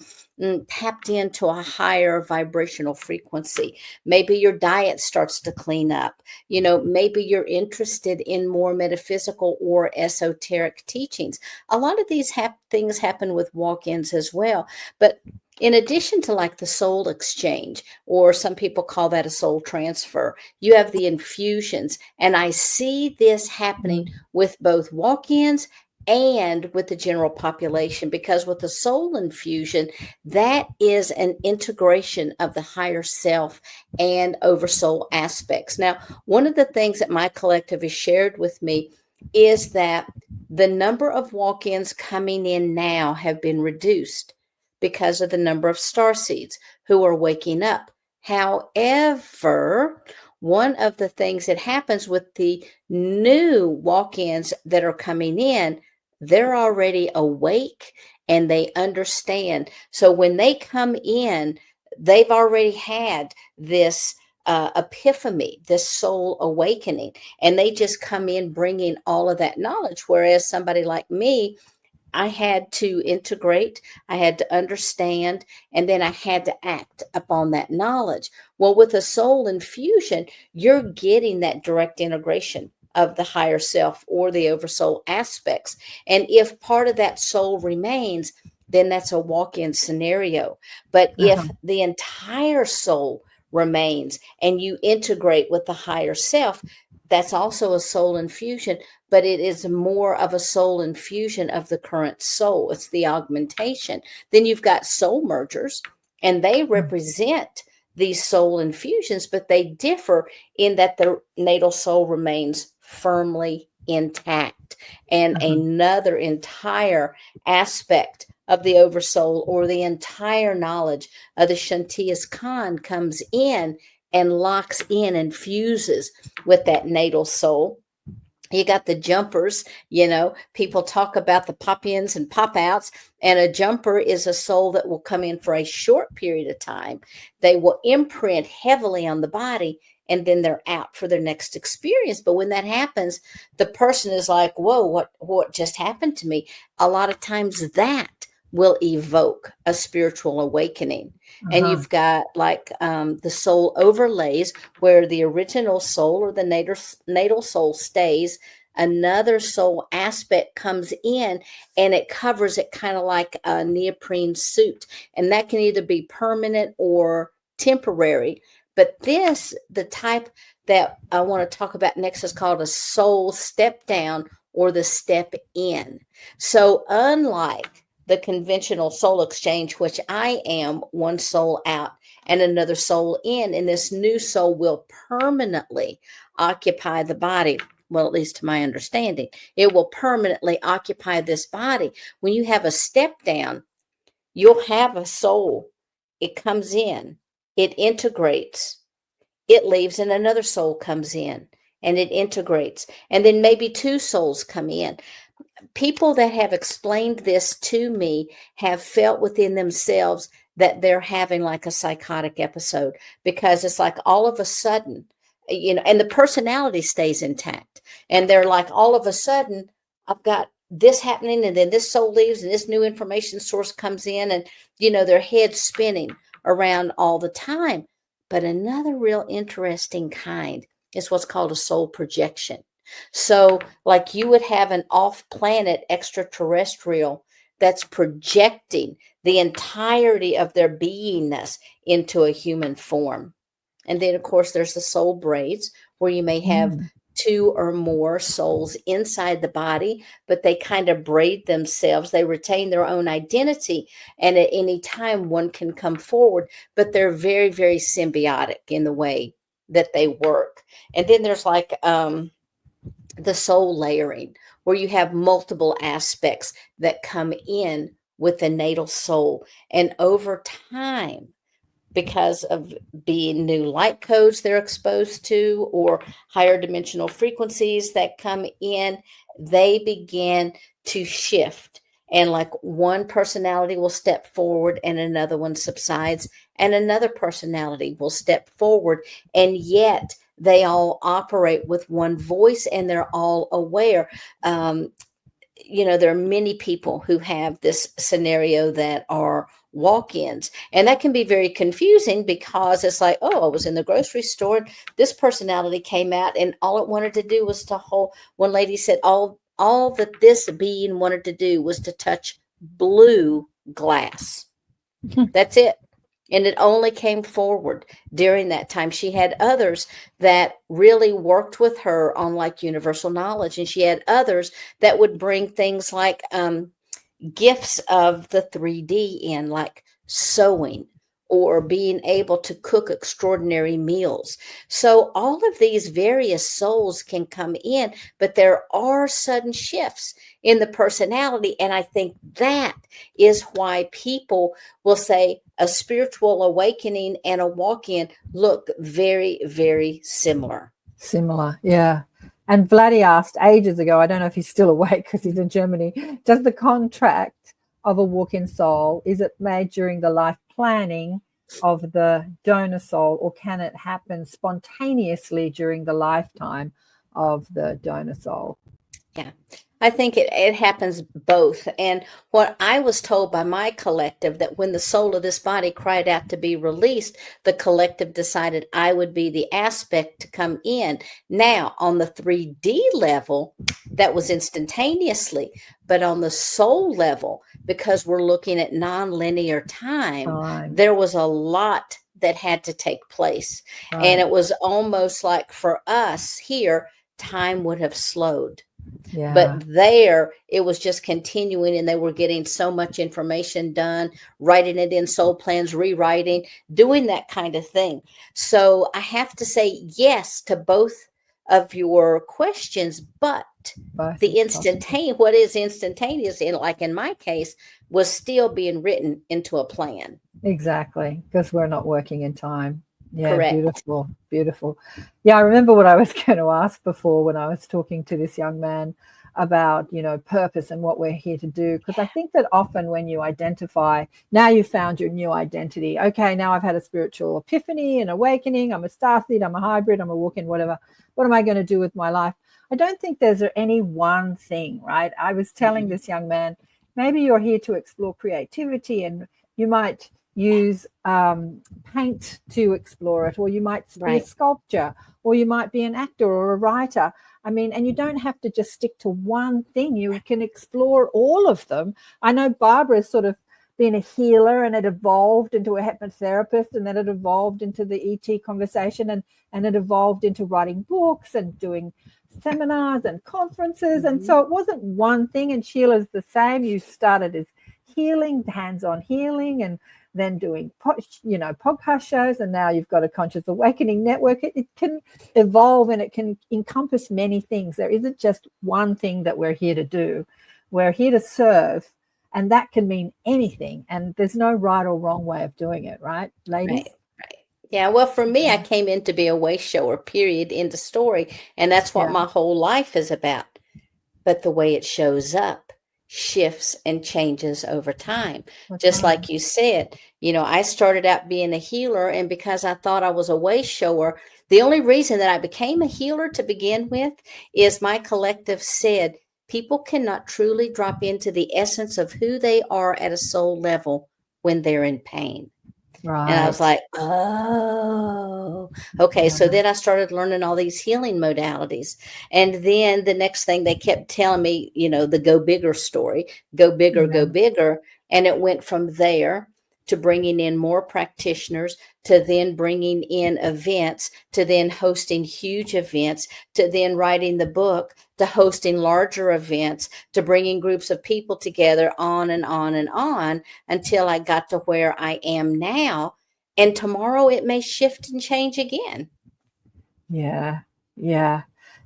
tapped into a higher vibrational frequency. Maybe your diet starts to clean up. Maybe you're interested in more metaphysical or esoteric teachings. A lot of these things happen with walk-ins as well. But in addition to like the soul exchange, or some people call that a soul transfer, you have the infusions. And I see this happening with both walk-ins and with the general population, because with the soul infusion, that is an integration of the higher self and oversoul aspects. Now, one of the things that my collective has shared with me is that the number of walk-ins coming in now have been reduced because of the number of starseeds who are waking up. However, one of the things that happens with the new walk-ins that are coming in, they're already awake and they understand. So when they come in, they've already had this epiphany, this soul awakening, and they just come in bringing all of that knowledge. Whereas somebody like me, I had to integrate, I had to understand, and then I had to act upon that knowledge. Well, with a soul infusion, you're getting that direct integration of the higher self or the oversoul aspects. And if part of that soul remains, then that's a walk-in scenario. But if the entire soul remains and you integrate with the higher self, that's also a soul infusion, but it is more of a soul infusion of the current soul. It's the augmentation. Then you've got soul mergers, and they represent these soul infusions, but they differ in that the natal soul remains firmly intact. And another entire aspect of the oversoul, or the entire knowledge of the Shantias Khan, comes in and locks in and fuses with that natal soul. You got the jumpers, people talk about the pop-ins and pop-outs, and a jumper is a soul that will come in for a short period of time. They will imprint heavily on the body, and then they're out for their next experience. But when that happens, the person is like, whoa, what just happened to me? A lot of times that will evoke a spiritual awakening. And you've got like the soul overlays, where the original soul or the natal soul stays. Another soul aspect comes in and it covers it, kind of like a neoprene suit. And that can either be permanent or temporary. But the type that I want to talk about next, is called a soul step down, or the step in. So unlike the conventional soul exchange, which I am one soul out and another soul in, and this new soul will permanently occupy the body. Well, at least to my understanding, it will permanently occupy this body. When you have a step down, you'll have a soul. It comes in, it integrates, it leaves, and another soul comes in and it integrates. And then maybe two souls come in. People that have explained this to me have felt within themselves that they're having like a psychotic episode, because it's like all of a sudden, and the personality stays intact. And they're like, all of a sudden, I've got this happening, and then this soul leaves and this new information source comes in, and, their head's spinning around all the time. But another real interesting kind is what's called a soul projection. So like you would have an off-planet extraterrestrial that's projecting the entirety of their beingness into a human form. And then, of course, there's the soul braids, where you may have two or more souls inside the body, but they kind of braid themselves. They retain their own identity. And at any time, one can come forward, but they're very, very symbiotic in the way that they work. And then there's like the soul layering, where you have multiple aspects that come in with the natal soul. And over time, because of being new light codes they're exposed to, or higher dimensional frequencies that come in, they begin to shift. And like one personality will step forward and another one subsides, and another personality will step forward, and yet they all operate with one voice, and they're all aware. There are many people who have this scenario that are walk-ins, and that can be very confusing, because it's like, I was in the grocery store, this personality came out, and all it wanted to do was to hold. One lady said all that this being wanted to do was to touch blue glass. That's it. And it only came forward during that time. She had others that really worked with her on like universal knowledge. And she had others that would bring things like gifts of the 3D in, like sewing, or being able to cook extraordinary meals. So all of these various souls can come in, but there are sudden shifts in the personality. And I think that is why people will say a spiritual awakening and a walk-in look very, very similar. Similar, yeah. And Vladdy asked ages ago, I don't know if he's still awake because he's in Germany, does the contract of a walk-in soul, is it made during the life planning of the donor soul, or can it happen spontaneously during the lifetime of the donor soul? Yeah, I think it happens both. And what I was told by my collective, that when the soul of this body cried out to be released, the collective decided I would be the aspect to come in. Now, on the 3D level, that was instantaneously. But on the soul level, because we're looking at nonlinear time, there was a lot that had to take place. And it was almost like for us here, time would have slowed. Yeah. But there, it was just continuing, and they were getting so much information done, writing it in soul plans, rewriting, doing that kind of thing. So I have to say yes to both of your questions, but the instantaneous, what is instantaneous, like in my case, was still being written into a plan. Exactly, because we're not working in time. Yeah, Correct. beautiful, beautiful. Yeah, I remember what I was going to ask before when I was talking to this young man about, purpose and what we're here to do. Because I think that often when you identify, now you've found your new identity. Okay, now I've had a spiritual epiphany and awakening. I'm a starseed, I'm a hybrid, I'm a walk-in, whatever. What am I going to do with my life? I don't think there's any one thing, right? I was telling this young man, maybe you're here to explore creativity, and you might use paint to explore it, or you might be a sculptor, or you might be an actor or a writer. I mean, and you don't have to just stick to one thing. You can explore all of them. I know Barbara's sort of been a healer, and it evolved into a hypnotherapist, and then it evolved into the ET conversation, and it evolved into writing books and doing seminars and conferences. And so it wasn't one thing. And Sheila's the same. You started as healing, hands-on healing, and then doing podcast shows, and now you've got a conscious awakening network. It can evolve, and it can encompass many things. There isn't just one thing that we're here to do. We're here to serve, and that can mean anything, and there's no right or wrong way of doing it, right, ladies? Right. Yeah, well, for me, I came in to be a way shower, period, end of story, and that's what my whole life is about. But the way it shows up shifts and changes over time. Just like you said, I started out being a healer, and because I thought I was a way shower, the only reason that I became a healer to begin with is my collective said people cannot truly drop into the essence of who they are at a soul level when they're in pain. Right. And I was like, oh, okay. So then I started learning all these healing modalities. And then the next thing they kept telling me, the go bigger story, go bigger, go bigger. And it went from there to bringing in more practitioners, to then bringing in events, to then hosting huge events, to then writing the book, to hosting larger events, to bringing groups of people together, on and on and on, until I got to where I am now. And tomorrow it may shift and change again. Yeah.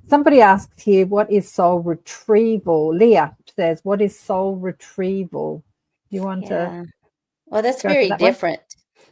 Somebody asked here, what is soul retrieval? Leah says, what is soul retrieval? Do you want to? Well, that's very different.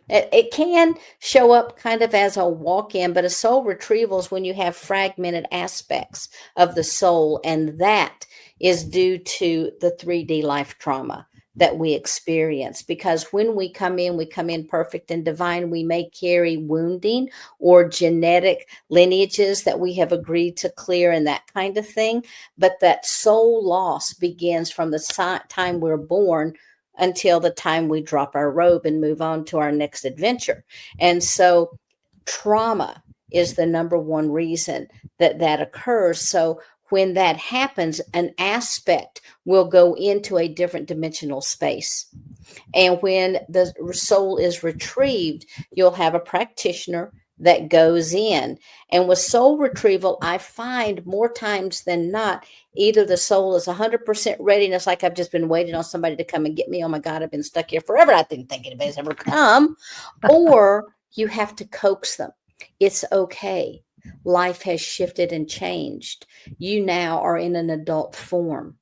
It can show up kind of as a walk-in, but a soul retrieval is when you have fragmented aspects of the soul, and that is due to the 3D life trauma that we experience. Because when we come in perfect and divine. We may carry wounding or genetic lineages that we have agreed to clear and that kind of thing. But that soul loss begins from the time we're born until the time we drop our robe and move on to our next adventure. And so trauma is the number one reason that occurs. So when that happens, an aspect will go into a different dimensional space. And when the soul is retrieved, you'll have a practitioner that goes in. And with soul retrieval, I find more times than not, either the soul is 100% ready, and it's like I've just been waiting on somebody to come and get me. Oh my God, I've been stuck here forever. I didn't think anybody's ever come. Or you have to coax them. It's okay. Life has shifted and changed. You now are in an adult form.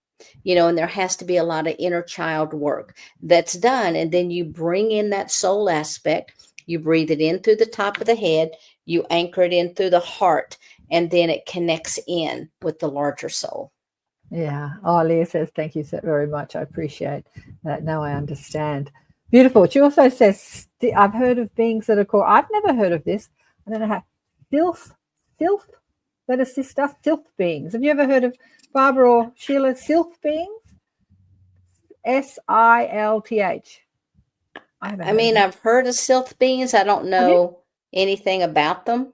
And there has to be a lot of inner child work that's done. And then you bring in that soul aspect. You breathe it in through the top of the head. You anchor it in through the heart. And then it connects in with the larger soul. Yeah. Oh, Leah says, thank you so very much. I appreciate that. Now I understand. Beautiful. She also says, I've heard of beings that are called, I've never heard of this. I don't know how. Sylph that assist us, sylph beings. Have you ever heard of Barbara or Sheila, sylph beings? SILTH. I mean, I've heard of sylph beings. I don't know anything about them.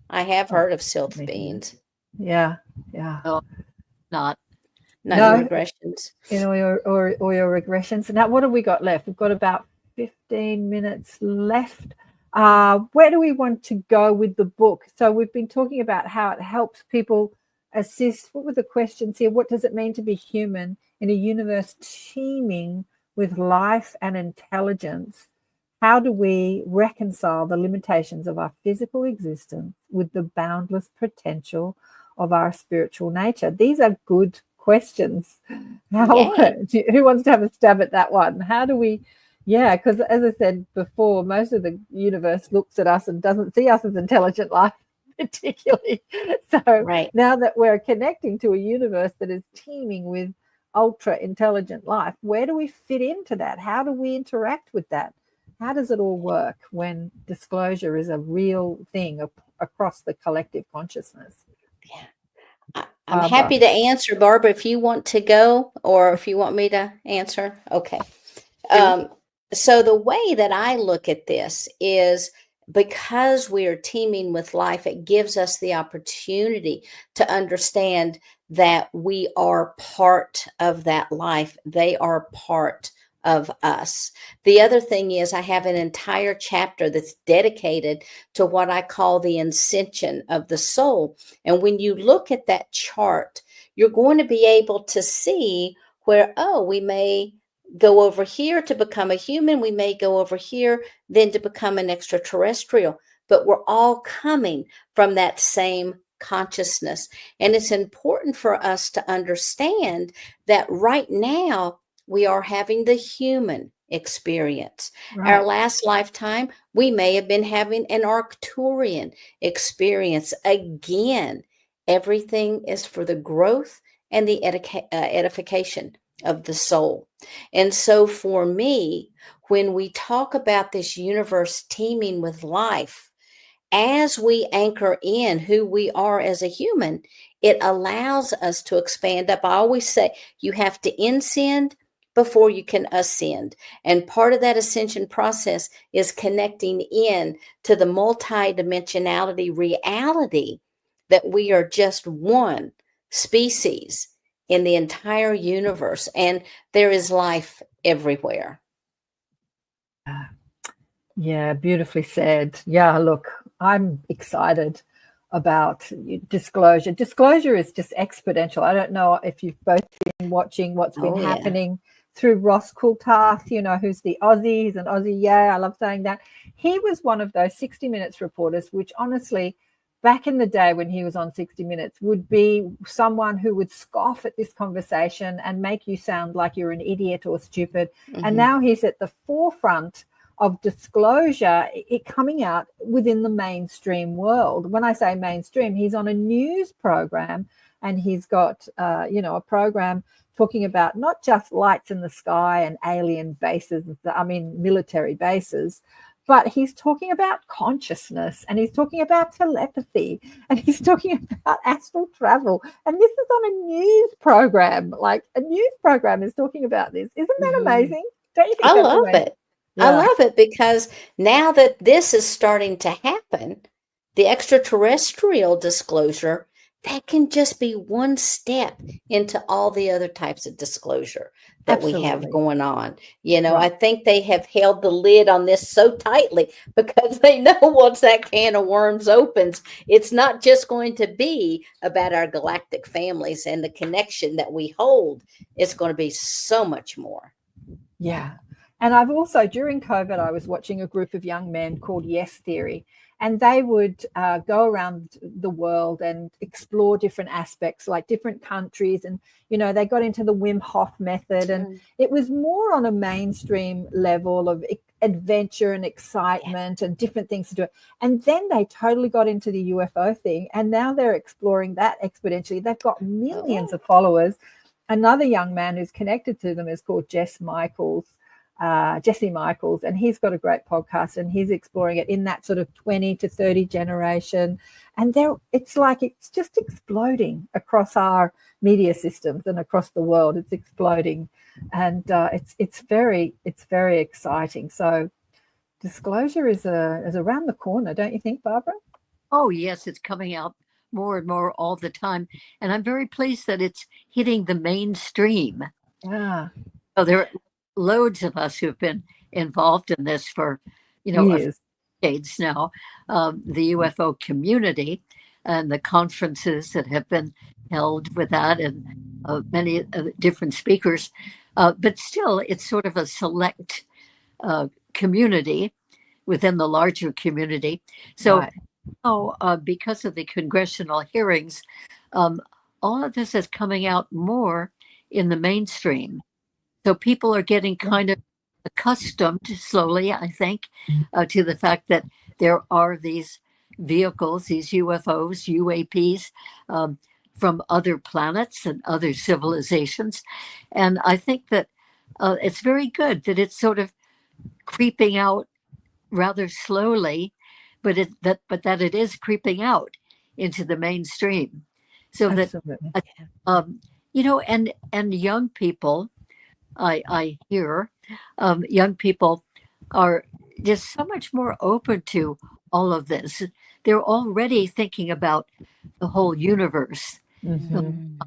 I have heard of sylph beings. Yeah. No, not. Not in regressions. Or your regressions. Now, what have we got left? We've got about 15 minutes left. Where do we want to go with the book? So we've been talking about how it helps people assist. What were the questions here? What does it mean to be human in a universe teeming with life and intelligence? How do we reconcile the limitations of our physical existence with the boundless potential of our spiritual nature? These are good questions. Who wants to have a stab at that one? How do we, because as I said before, most of the universe looks at us and doesn't see us as intelligent life particularly. So now that we're connecting to a universe that is teeming with ultra intelligent life, where do we fit into that? How do we interact with that? How does it all work when disclosure is a real thing across the collective consciousness? I'm happy to answer, Barbara, if you want to go or if you want me to answer. Okay. So the way that I look at this is because we are teeming with life, it gives us the opportunity to understand that we are part of that life. They are part of us. The other thing is I have an entire chapter that's dedicated to what I call the ascension of the soul. And when you look at that chart, you're going to be able to see where, we may go over here to become a human. We may go over here then to become an extraterrestrial, but we're all coming from that same consciousness. And it's important for us to understand that right now, we are having the human experience. Our last lifetime, we may have been having an Arcturian experience. Again, everything is for the growth and the edification of the soul. And so for me, when we talk about this universe teeming with life, as we anchor in who we are as a human, it allows us to expand up. I always say you have to ascend before you can ascend. And part of that ascension process is connecting in to the multidimensionality reality that we are just one species in the entire universe, and there is life everywhere. Yeah, beautifully said. Yeah, look, I'm excited about disclosure. Disclosure is just exponential. I don't know if you've both been watching what's been happening through Ross Coulthard, who's the Aussie. He's an Aussie. Yeah, I love saying that. He was one of those 60 Minutes reporters, which honestly, back in the day when he was on 60 Minutes, would be someone who would scoff at this conversation and make you sound like you're an idiot or stupid. Mm-hmm. And now he's at the forefront of disclosure, it coming out within the mainstream world. When I say mainstream, he's on a news program and he's got, a program talking about not just lights in the sky and alien bases, military bases, but he's talking about consciousness and he's talking about telepathy and he's talking about astral travel. And this is on a news program. Like a news program is talking about this. Isn't that amazing? Don't you think I love it. Yeah. I love it because now that this is starting to happen, the extraterrestrial disclosure, that can just be one step into all the other types of disclosure that we have going on. I think they have held the lid on this so tightly because they know once that can of worms opens, it's not just going to be about our galactic families and the connection that we hold. It's going to be so much more. Yeah. And I've also, during COVID, I was watching a group of young men called Yes Theory, and they would go around the world and explore different aspects, like different countries. And, they got into the Wim Hof method, and it was more on a mainstream level of adventure and excitement and different things to do. And then they totally got into the UFO thing, and now they're exploring that exponentially. They've got millions of followers. Another young man who's connected to them is called Jess Michaels. Jesse Michaels, and he's got a great podcast, and he's exploring it in that sort of 20 to 30 generation. And it's like it's just exploding across our media systems and across the world. It's exploding, and it's very exciting. So disclosure is around the corner, don't you think, Barbara? Oh, yes, it's coming out more and more all the time. And I'm very pleased that it's hitting the mainstream. Ah, So there are loads of us who've been involved in this for, years. decades now. The UFO community and the conferences that have been held with that, and many different speakers. But still, it's sort of a select community within the larger community. So Right. because of the congressional hearings, all of this is coming out more in the mainstream. So people are getting kind of accustomed slowly, I think, to the fact that there are these vehicles, these UFOs, UAPs, from other planets and other civilizations. And I think that it's very good that it's sort of creeping out rather slowly, but that it is creeping out into the mainstream, so Absolutely. that and young people, I hear, young people are just so much more open to all of this. They're already thinking about the whole universe, Mhm.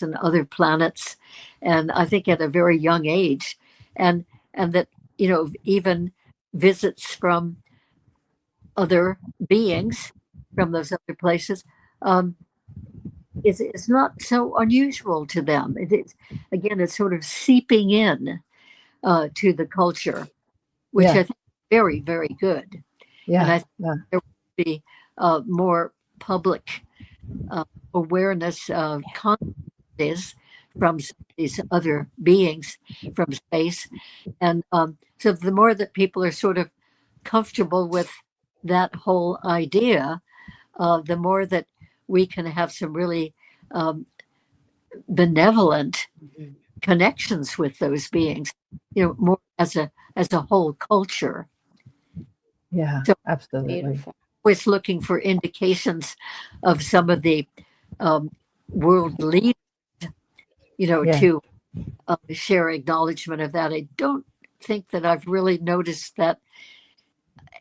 and other planets, and I think at a very young age, and that even visits from other beings from those other places is not so unusual to them. It's sort of seeping in to the culture, which Yeah. I think is very, very good. Yeah. And I think Yeah. there will be more public awareness of consciousness from these other beings from space. And so the more that people are sort of comfortable with that whole idea, the more that we can have some really benevolent connections with those beings, more as a whole culture. Yeah. So Absolutely. Beautiful. always looking for indications of some of the world leaders, Yeah. to share acknowledgement of that. I don't think that I've really noticed that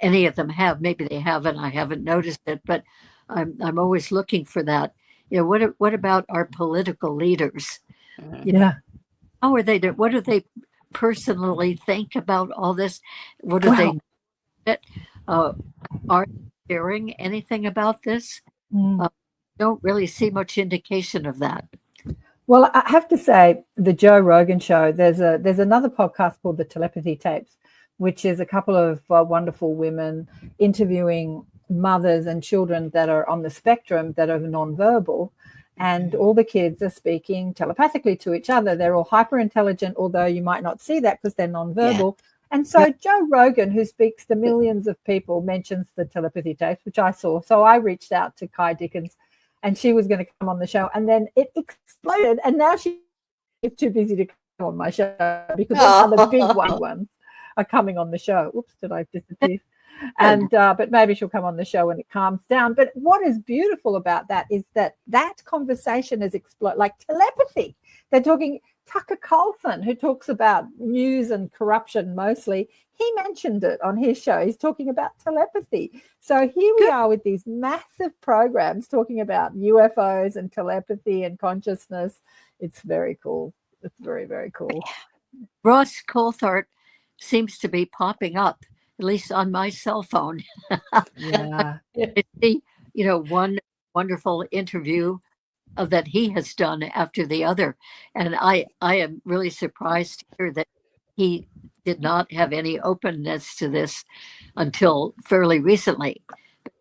any of them have. Maybe they haven't. I haven't noticed it, but I'm always looking for that. What about our political leaders? Yeah. How are they? What do they personally think about all this? What do Wow. they? Are they sharing anything about this? Mm. Don't really see much indication of that. Well, I have to say, the Joe Rogan show. There's another podcast called the Telepathy Tapes, which is a couple of wonderful women interviewing mothers and children that are on the spectrum that are nonverbal, and all the kids are speaking telepathically to each other. They're all hyper intelligent, although you might not see that because they're nonverbal. And so Joe Rogan, who speaks to millions of people, mentions the telepathy tapes, which I saw. So I reached out to Kai Dickens, and she was going to come on the show, and then it exploded, and now she's too busy to come on my show because all the big ones are coming on the show. Oops, did I disappear? And but maybe she'll come on the show when it calms down. But what is beautiful about that is that conversation has exploded, like telepathy. They're talking. Tucker Carlson, who talks about news and corruption mostly, he mentioned it on his show. He's talking about telepathy. So here we are with these massive programs talking about UFOs and telepathy and consciousness. It's very cool. It's very, very cool. Ross Coulthart seems to be popping up, at least on my cell phone. Yeah. I see, one wonderful interview that he has done after the other. And I am really surprised to hear that he did not have any openness to this until fairly recently.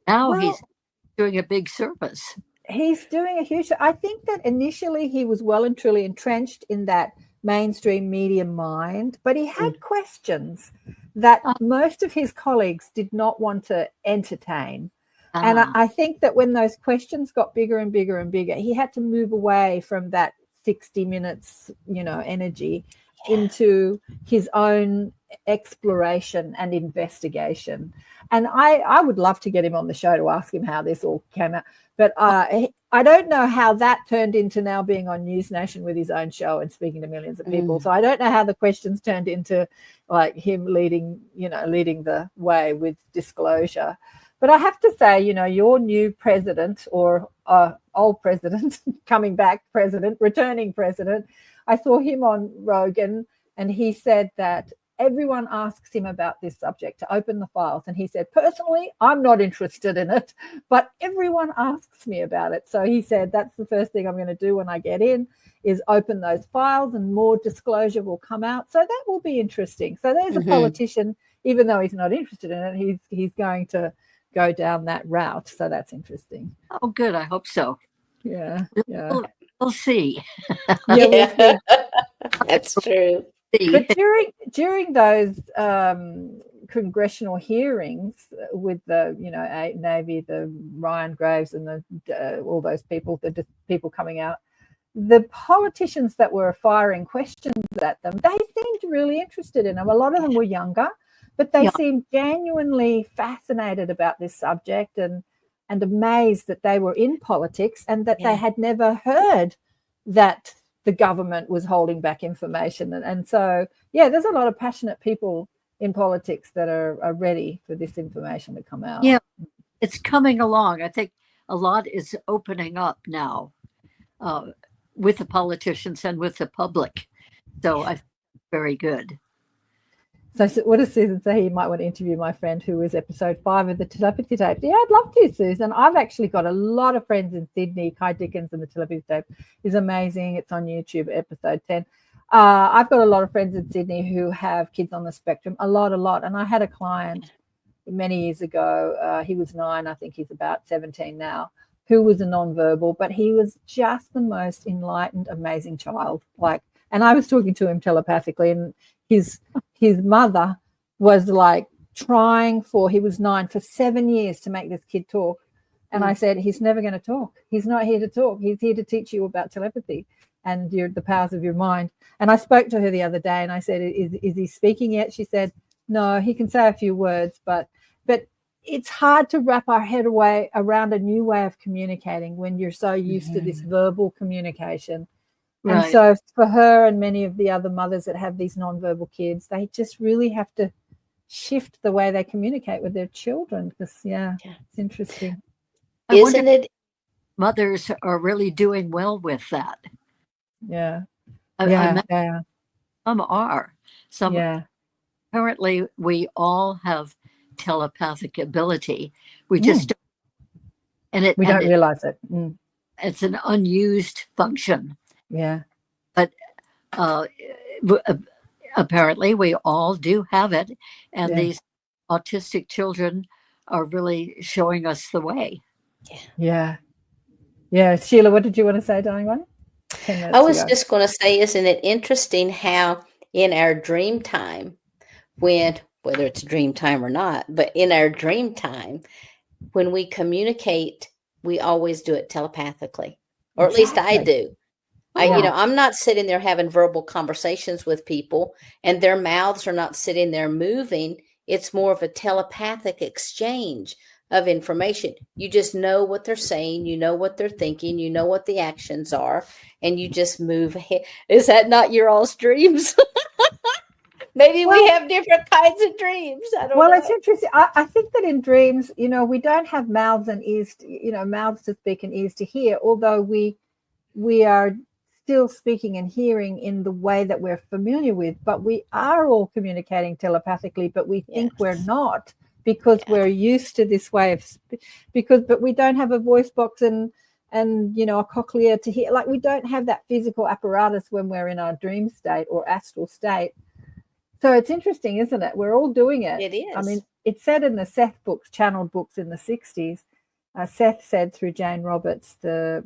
Now he's doing a big service. He's doing a huge. I think that initially he was well and truly entrenched in that mainstream media mind, but he had questions that most of his colleagues did not want to entertain. And I think that when those questions got bigger and bigger and bigger, he had to move away from that 60 minutes, energy into his own exploration and investigation. And I would love to get him on the show to ask him how this all came out. But I don't know how that turned into now being on News Nation with his own show and speaking to millions of people. So I don't know how the questions turned into like him leading the way with disclosure. But I have to say, your new president or old president, coming back president, returning president, I saw him on Rogan, and he said that everyone asks him about this subject, to open the files. And he said, personally, I'm not interested in it, but everyone asks me about it. So he said, that's the first thing I'm going to do when I get in, is open those files, and more disclosure will come out. So that will be interesting. So there's a politician, even though he's not interested in it, he's going to go down that route. So that's interesting. Oh, good. I hope so. Yeah. We'll see. We'll see. That's true. But during those congressional hearings with the Navy, the Ryan Graves, and all those people, the people coming out, the politicians that were firing questions at them, they seemed really interested in them. A lot of them were younger, but they seemed genuinely fascinated about this subject and amazed that they were in politics and that they had never heard that the government was holding back information. And so, there's a lot of passionate people in politics that are ready for this information to come out. Yeah, it's coming along. I think a lot is opening up now with the politicians and with the public. So I think very good. So what does Susan say? You might want to interview my friend who was episode 5 of the telepathy tape. Yeah, I'd love to, Susan. I've actually got a lot of friends in Sydney. Kai Dickens and the telepathy tape is amazing. It's on YouTube, episode 10. I've got a lot of friends in Sydney who have kids on the spectrum, a lot. And I had a client many years ago. He was 9. I think he's about 17 now, who was a nonverbal, but he was just the most enlightened, amazing child. And I was talking to him telepathically, and his mother was like trying he was 9 for 7 years to make this kid talk. And I said, he's never going to talk. He's not here to talk. He's here to teach you about telepathy and the powers of your mind. And I spoke to her the other day and I said, is he speaking yet? She said, no, he can say a few words, but it's hard to wrap our head around a new way of communicating when you're so used to this verbal communication. Right. And so for her and many of the other mothers that have these nonverbal kids, they just really have to shift the way they communicate with their children because, it's interesting. Isn't it? Mothers are really doing well with that. Yeah. Some are. Apparently, we all have telepathic ability. We just don't, we don't realize it. It's an unused function. Yeah. But apparently we all do have it. And these autistic children are really showing us the way. Yeah. Sheila, what did you want to say, darling one? I was just going to say, isn't it interesting how in our dream time, whether it's dream time or not, but in our dream time, when we communicate, we always do it telepathically, or at least I do. I'm not sitting there having verbal conversations with people and their mouths are not sitting there moving. It's more of a telepathic exchange of information. You just know what they're saying. You know what they're thinking. You know what the actions are, and you just move ahead. Is that not your all's dreams? Maybe we have different kinds of dreams. I don't know. It's interesting. I think that in dreams, we don't have mouths and ears, mouths to speak and ears to hear, although we are still speaking and hearing in the way that we're familiar with, but we are all communicating telepathically, but we think we're not because we're used to this way of but we don't have a voice box and a cochlea to hear. Like, we don't have that physical apparatus when we're in our dream state or astral state. So it's interesting, isn't it? We're all doing it. It is. I mean, it's said in the Seth books, channeled books in the 60s. Seth said through Jane Roberts, the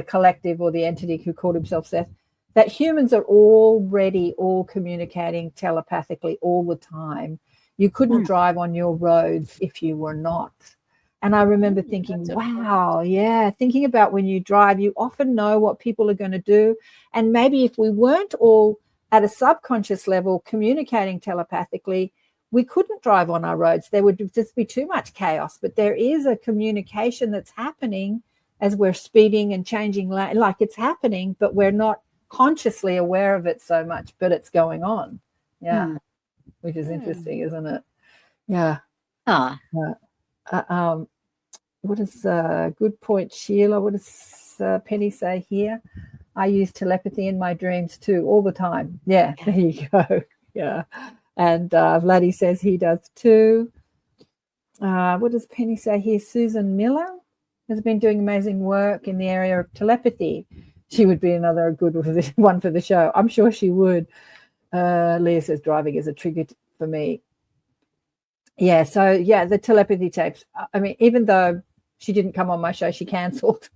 collective or the entity who called himself Seth, that humans are already all communicating telepathically all the time. You couldn't drive on your roads if you were not. And I remember thinking, wow, thinking about when you drive, you often know what people are going to do. And maybe if we weren't all at a subconscious level, communicating telepathically, we couldn't drive on our roads. There would just be too much chaos. But there is a communication that's happening as we're speeding and changing lane, like it's happening, but we're not consciously aware of it so much, but it's going on. Yeah. Which is interesting, isn't it? Yeah. What is good point, Sheila? What does Penny say here? I use telepathy in my dreams too, all the time. Yeah, there you go. Yeah. And Vladdy says he does too. What does Penny say here? Susan Miller has been doing amazing work in the area of telepathy. She would be another good one for the show. I'm sure she would. Leah says driving is a trigger for me. Yeah, so yeah, the telepathy tapes. I mean, even though she didn't come on my show, she cancelled.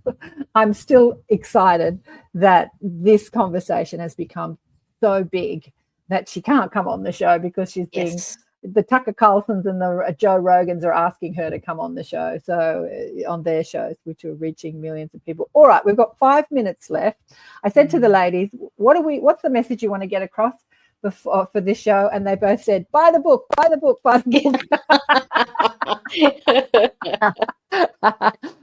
I'm still excited that this conversation has become so big that she can't come on the show because she's being, the Tucker Carlsons and the Joe Rogans are asking her to come on the show. So on their shows, which are reaching millions of people. All right, we've got 5 minutes left. I said to the ladies, what's the message you want to get across for this show? And they both said, buy the book, buy the book, buy the book.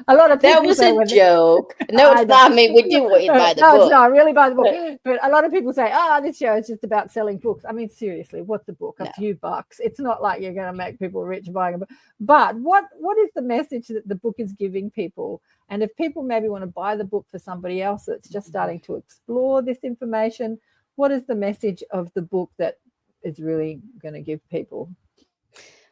A lot of people that was a joke. No, it's not. I mean, we do want you to buy the book. No, it's not really buy the book. But a lot of people say, this show is just about selling books. I mean, seriously, what's the book? A few bucks. It's not like you're going to make people rich buying a book. But what is the message that the book is giving people? And if people maybe want to buy the book for somebody else that's just starting to explore this information, what is the message of the book that is really going to give people?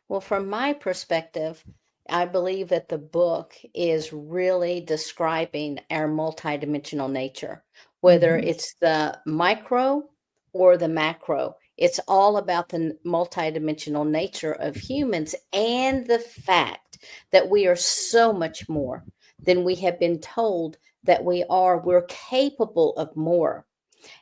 Well, from my perspective, I believe that the book is really describing our multidimensional nature, whether it's the micro or the macro. It's all about the multidimensional nature of humans and the fact that we are so much more than we have been told that we are. We're capable of more.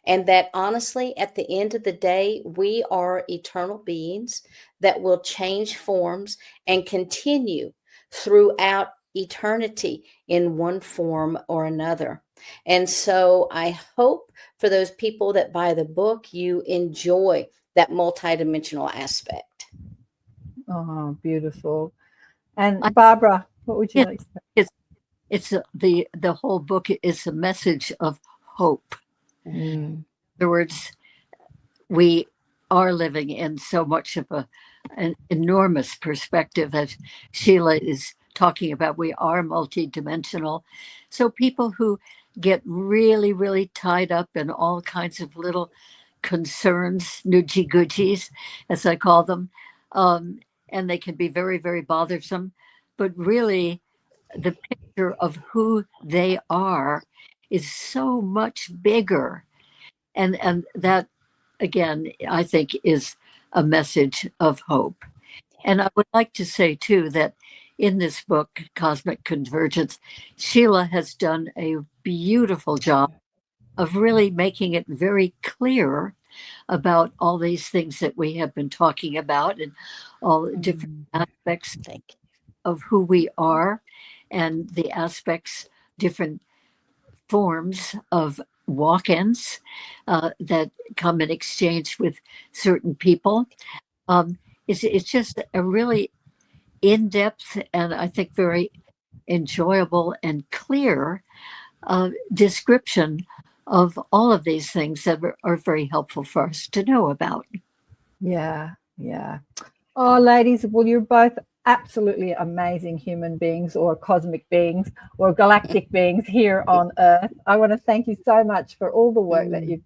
And that honestly, at the end of the day, we are eternal beings that will change forms and continue throughout eternity in one form or another. And so I hope for those people that buy the book, you enjoy that multidimensional aspect. Oh, beautiful. And Barbara, what would you like to say? It's the whole book is a message of hope. In other words, we are living in so much of an enormous perspective that Sheila is talking about. We are multidimensional. So people who get really, really tied up in all kinds of little concerns, noogie-googies, as I call them, and they can be very, very bothersome, but really the picture of who they are is so much bigger. And that, again, I think is a message of hope. And I would like to say, too, that in this book, Cosmic Convergence, Sheila has done a beautiful job of really making it very clear about all these things that we have been talking about and all the different aspects of who we are and the aspects, different forms of walk-ins that come in exchange with certain people. It's just a really in-depth and I think very enjoyable and clear description of all of these things that are very helpful for us to know about. Yeah. Oh, ladies, well, you're both absolutely amazing human beings or cosmic beings or galactic beings here on Earth. I want to thank you so much for all the work that you've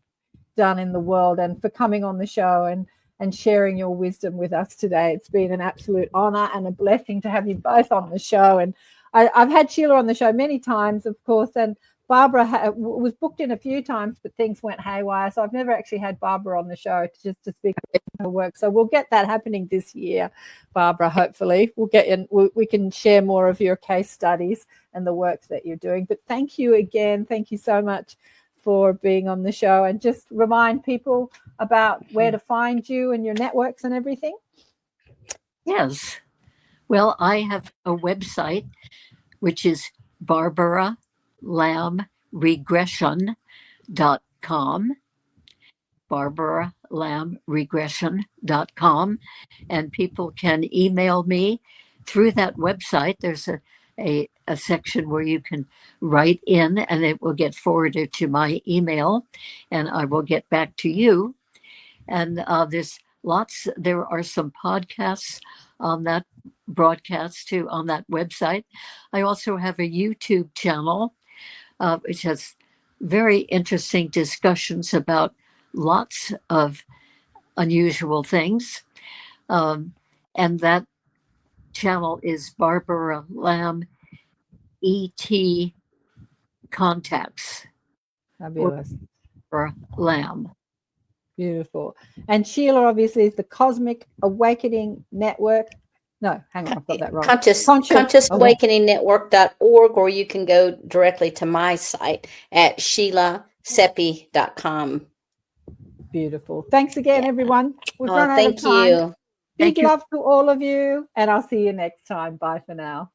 done in the world and for coming on the show and sharing your wisdom with us today. It's been an absolute honor and a blessing to have you both on the show. And I've had Sheila on the show many times, of course, and Barbara was booked in a few times, but things went haywire. So I've never actually had Barbara on the show to speak about her work. So we'll get that happening this year, Barbara, hopefully. We'll get in, we can share more of your case studies and the work that you're doing. But thank you again. Thank you so much for being on the show. And just remind people about where to find you and your networks and everything. Yes. Well, I have a website, which is barbaralamregression.com. barbaralamregression.com, and people can email me through that website. There's a section where you can write in, and it will get forwarded to my email, and I will get back to you. And there are some podcasts on that broadcast too, on that website. I also have a YouTube channel, which has very interesting discussions about lots of unusual things. And that channel is Barbara Lamb ET Contacts. Fabulous. Barbara Lamb. Beautiful. And Sheila obviously is the Cosmic Awakening Network. No, hang on, I've got that wrong. ConsciousAwakeningNetwork.org, or you can go directly to my site at SheilaSeppi.com. Beautiful. Thanks again, everyone. We've run out of Thank time. you. Big love to all of you, and I'll see you next time. Bye for now.